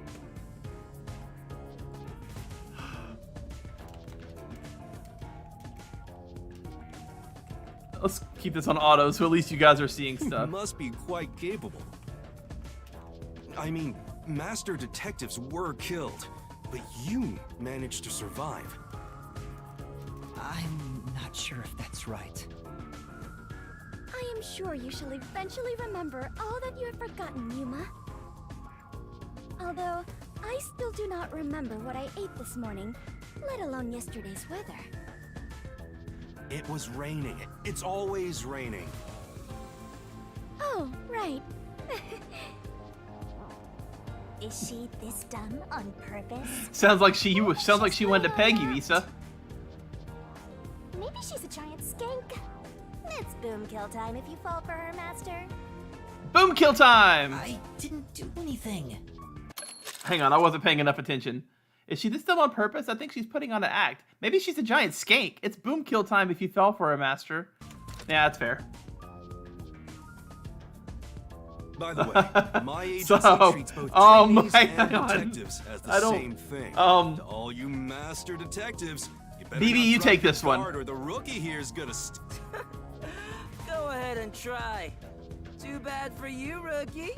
Let's keep this on auto so at least you guys are seeing You stuff. must be quite capable. I mean, master detectives were killed, but you managed to survive. I'm not sure if that's right. I am sure you shall eventually remember all that you have forgotten, Yuma. Although, I still do not remember what I ate this morning, let alone yesterday's weather. It was raining. It's always raining. Oh, right. Is she this dumb on purpose? Sounds like she wanted to peg you, Issa. Maybe she's a giant skank. It's boom kill time if you fall for her, Master. Boom kill time! I didn't do anything. Hang on, I wasn't paying enough attention. Is she this dumb on purpose? I think she's putting on an act. Maybe she's a giant skank. It's boom kill time if you fell for her, Master. Yeah, that's fair. By the way, my agency So, treats both hang trainees and on. detectives as the I don't- same thing. um, To all you master detectives, you better BB, not you drop take your this one. guard or the rookie here's gonna Go ahead and try. Too bad for you, rookie.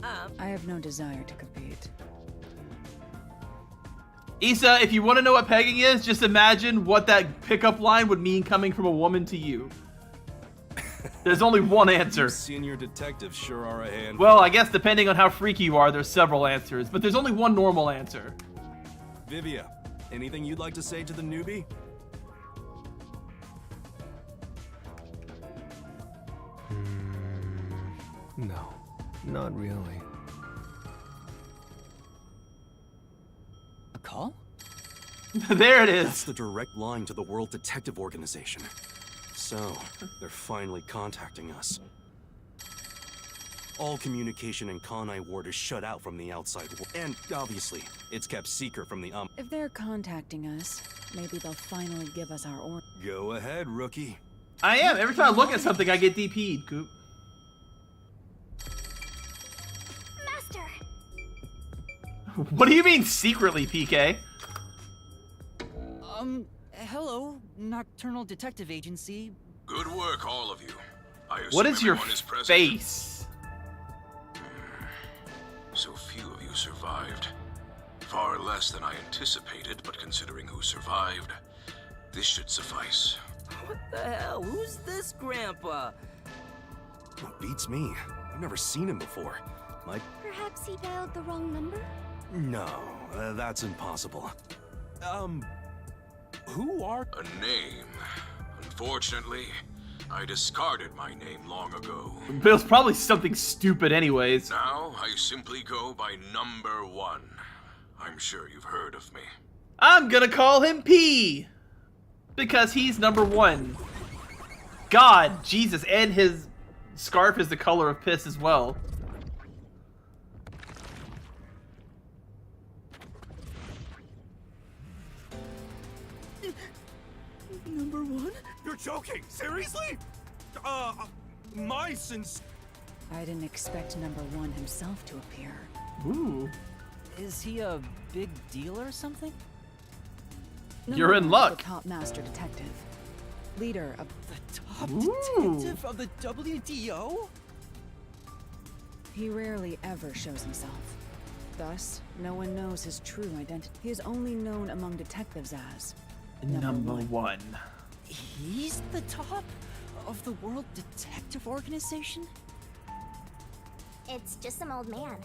I have no desire to compete. Issa, if you want to know what pegging is, just imagine what that pickup line would mean coming from a woman to you. There's only one answer. Senior detectives sure are a handful. Well, I guess depending on how freaky you are, there's several answers, but there's only one normal answer. Vivia, anything you'd like to say to the newbie? No, not really. A call? There it That's is. the direct line to the World Detective Organization. So, they're finally contacting us. All communication in Kanai Ward is shut out from the outside world. And, obviously, it's kept secret from the If they're contacting us, maybe they'll finally give us our order. Go ahead, rookie. I am. Every time I look at something, I get DP'd, Coop. Master! What do you mean secretly, PK? Hello, Nocturnal Detective Agency. Good work, all of you. I assume What is your everyone is present. face? So few of you survived. Far less than I anticipated, but considering who survived, this should suffice. What the hell? Who's this grandpa? Beats me. I've never seen him before. Perhaps he dialed the wrong number? No, that's impossible. Who are... A name. Unfortunately, I discarded my name long ago. But it was probably something stupid anyways. Now, I simply go by number 1. I'm sure you've heard of me. I'm gonna call him P. Because he's number 1. God, Jesus, and his scarf is the color of piss as well. Number 1? You're joking! Seriously? My sins... I didn't expect number 1 himself to appear. Ooh. Is he a big deal or something? You're in Number 1 is luck. The top master detective. Leader of The top Ooh. detective of the WDO? He rarely ever shows himself. Thus, no one knows his true identity. He is only known among detectives as Number 1. He's the top of the World Detective Organization? It's just some old man.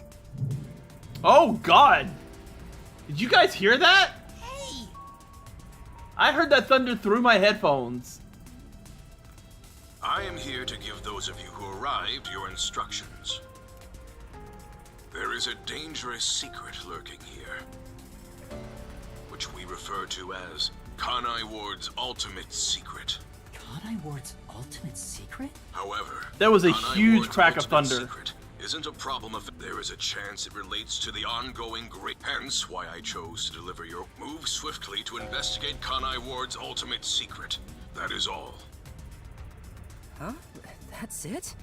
Oh God! Did you guys hear that? Hey! I heard that thunder through my headphones. I am here to give those of you who arrived your instructions. There is a dangerous secret lurking here, which we refer to as Kanai Ward's ultimate secret. Kanai Ward's ultimate secret? However, There was a Kanai huge Ward's crack of ultimate thunder. Secret isn't a problem if there is a chance it relates to the ongoing great. Hence why I chose to deliver your move swiftly to investigate Kanai Ward's ultimate secret. That is all. Huh? That's it?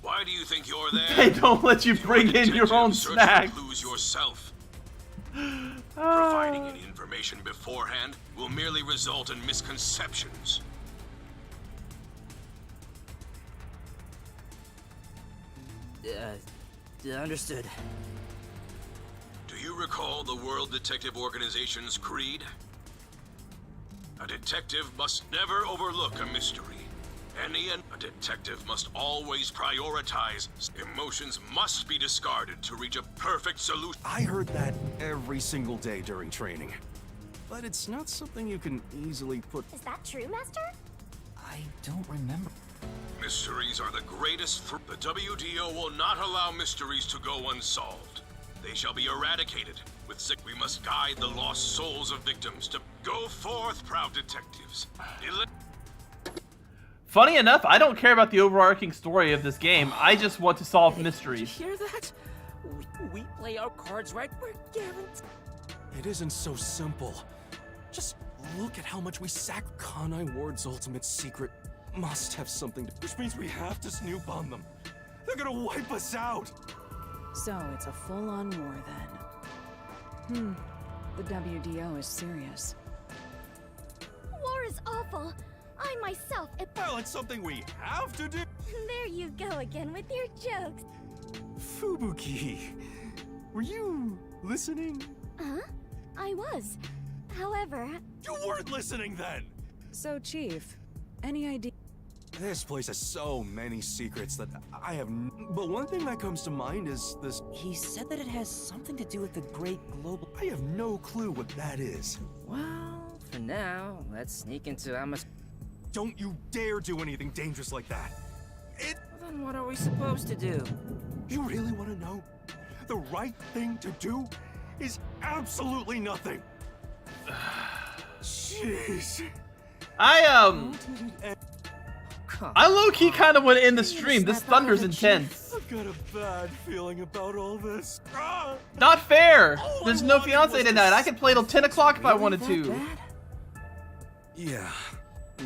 Why do you think you're there? They don't let you If you're bring a in your detective, own search snacks. for clues yourself. Providing any information beforehand will merely result in misconceptions. Understood. Do you recall the World Detective Organization's creed? A detective must never overlook a mystery. A detective must always prioritize. Emotions must be discarded to reach a perfect solution. I heard that every single day during training. But it's not something you can easily put... Is that true, Master? I don't remember. Mysteries are the greatest threat. The WDO will not allow mysteries to go unsolved. They shall be eradicated. We must guide the lost souls of victims to go forth, proud detectives. Funny enough, I don't care about the overarching story of this game. I just want to solve Did mysteries. you hear that? We play our cards right. We're guaranteed. It isn't so simple. Just look at how much we sack. Kanai Ward's ultimate secret must have something to... Which means we have to snoop on them. They're gonna wipe us out! So it's a full-on war then. The WDO is serious. War is awful. I myself... Well, it's something we have to do! There you go again with your jokes. Fubuki, were you listening? Huh? I was. However... You weren't listening then! So, Chief, any idea? This place has so many secrets that I have but one thing that comes to mind is this... He said that it has something to do with the great global... I have no clue what that is. Well, for now, let's sneak into Ama's... Don't you dare do anything dangerous like that. Then what are we supposed to do? You really want to know? The right thing to do is absolutely nothing. Jeez. I low-key kind of want to end the stream. This thunder's intense. I've got a bad feeling about all this. Ah! Not fair. There's no wanted fiance was tonight. to I could play till 10 o'clock if I wanted to. Yeah,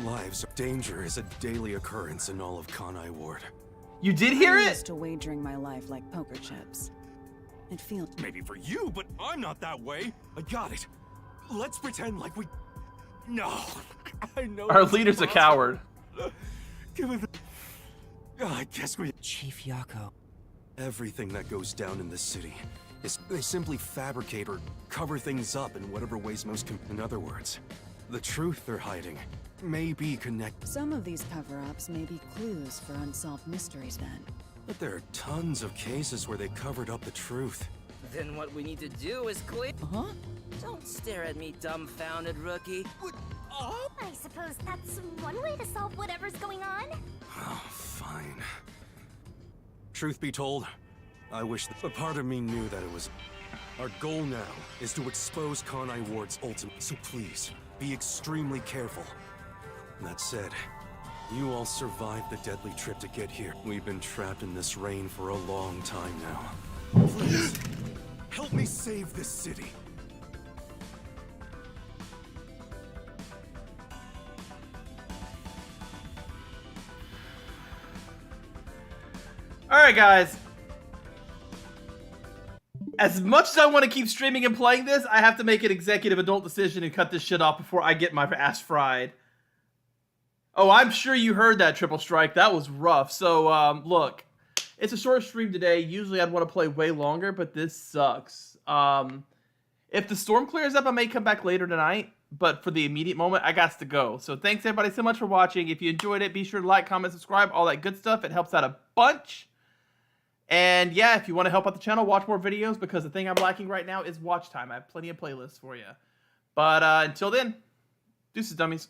lives of danger is a daily occurrence in all of Kanai Ward. You did hear I'm it? used to wagering my life like poker chips. It feels... Maybe for you, but I'm not that way. I got it. Let's pretend like we No, I know. Our it's leader's a impossible. coward. Give it. I guess we. Chief Yako. Everything that goes down in this city is they simply fabricate or cover things up in whatever ways most. In other words, the truth they're hiding may be connected. Some of these cover-ups may be clues for unsolved mysteries then. But there are tons of cases where they covered up the truth. Then what we need to do is clear. Huh? Don't stare at me, dumbfounded rookie. I suppose that's one way to solve whatever's going on. Oh, fine. Truth be told, I wish that a part of me knew that it was. Our goal now is to expose Kanai Ward's ultimate. So please, be extremely careful. That said, you all survived the deadly trip to get here. We've been trapped in this rain for a long time now. Please, help me save this city. Alright, guys. As much as I want to keep streaming and playing this, I have to make an executive adult decision and cut this shit off before I get my ass fried. Oh, I'm sure you heard that, Triple Strike. That was rough. So, look. It's a short stream today. Usually I'd want to play way longer, but this sucks. If the storm clears up, I may come back later tonight. But for the immediate moment, I got to go. So thanks, everybody, so much for watching. If you enjoyed it, be sure to like, comment, subscribe, all that good stuff. It helps out a bunch. And yeah, if you want to help out the channel, watch more videos, because the thing I'm lacking right now is watch time. I have plenty of playlists for you. But until then, deuces, dummies.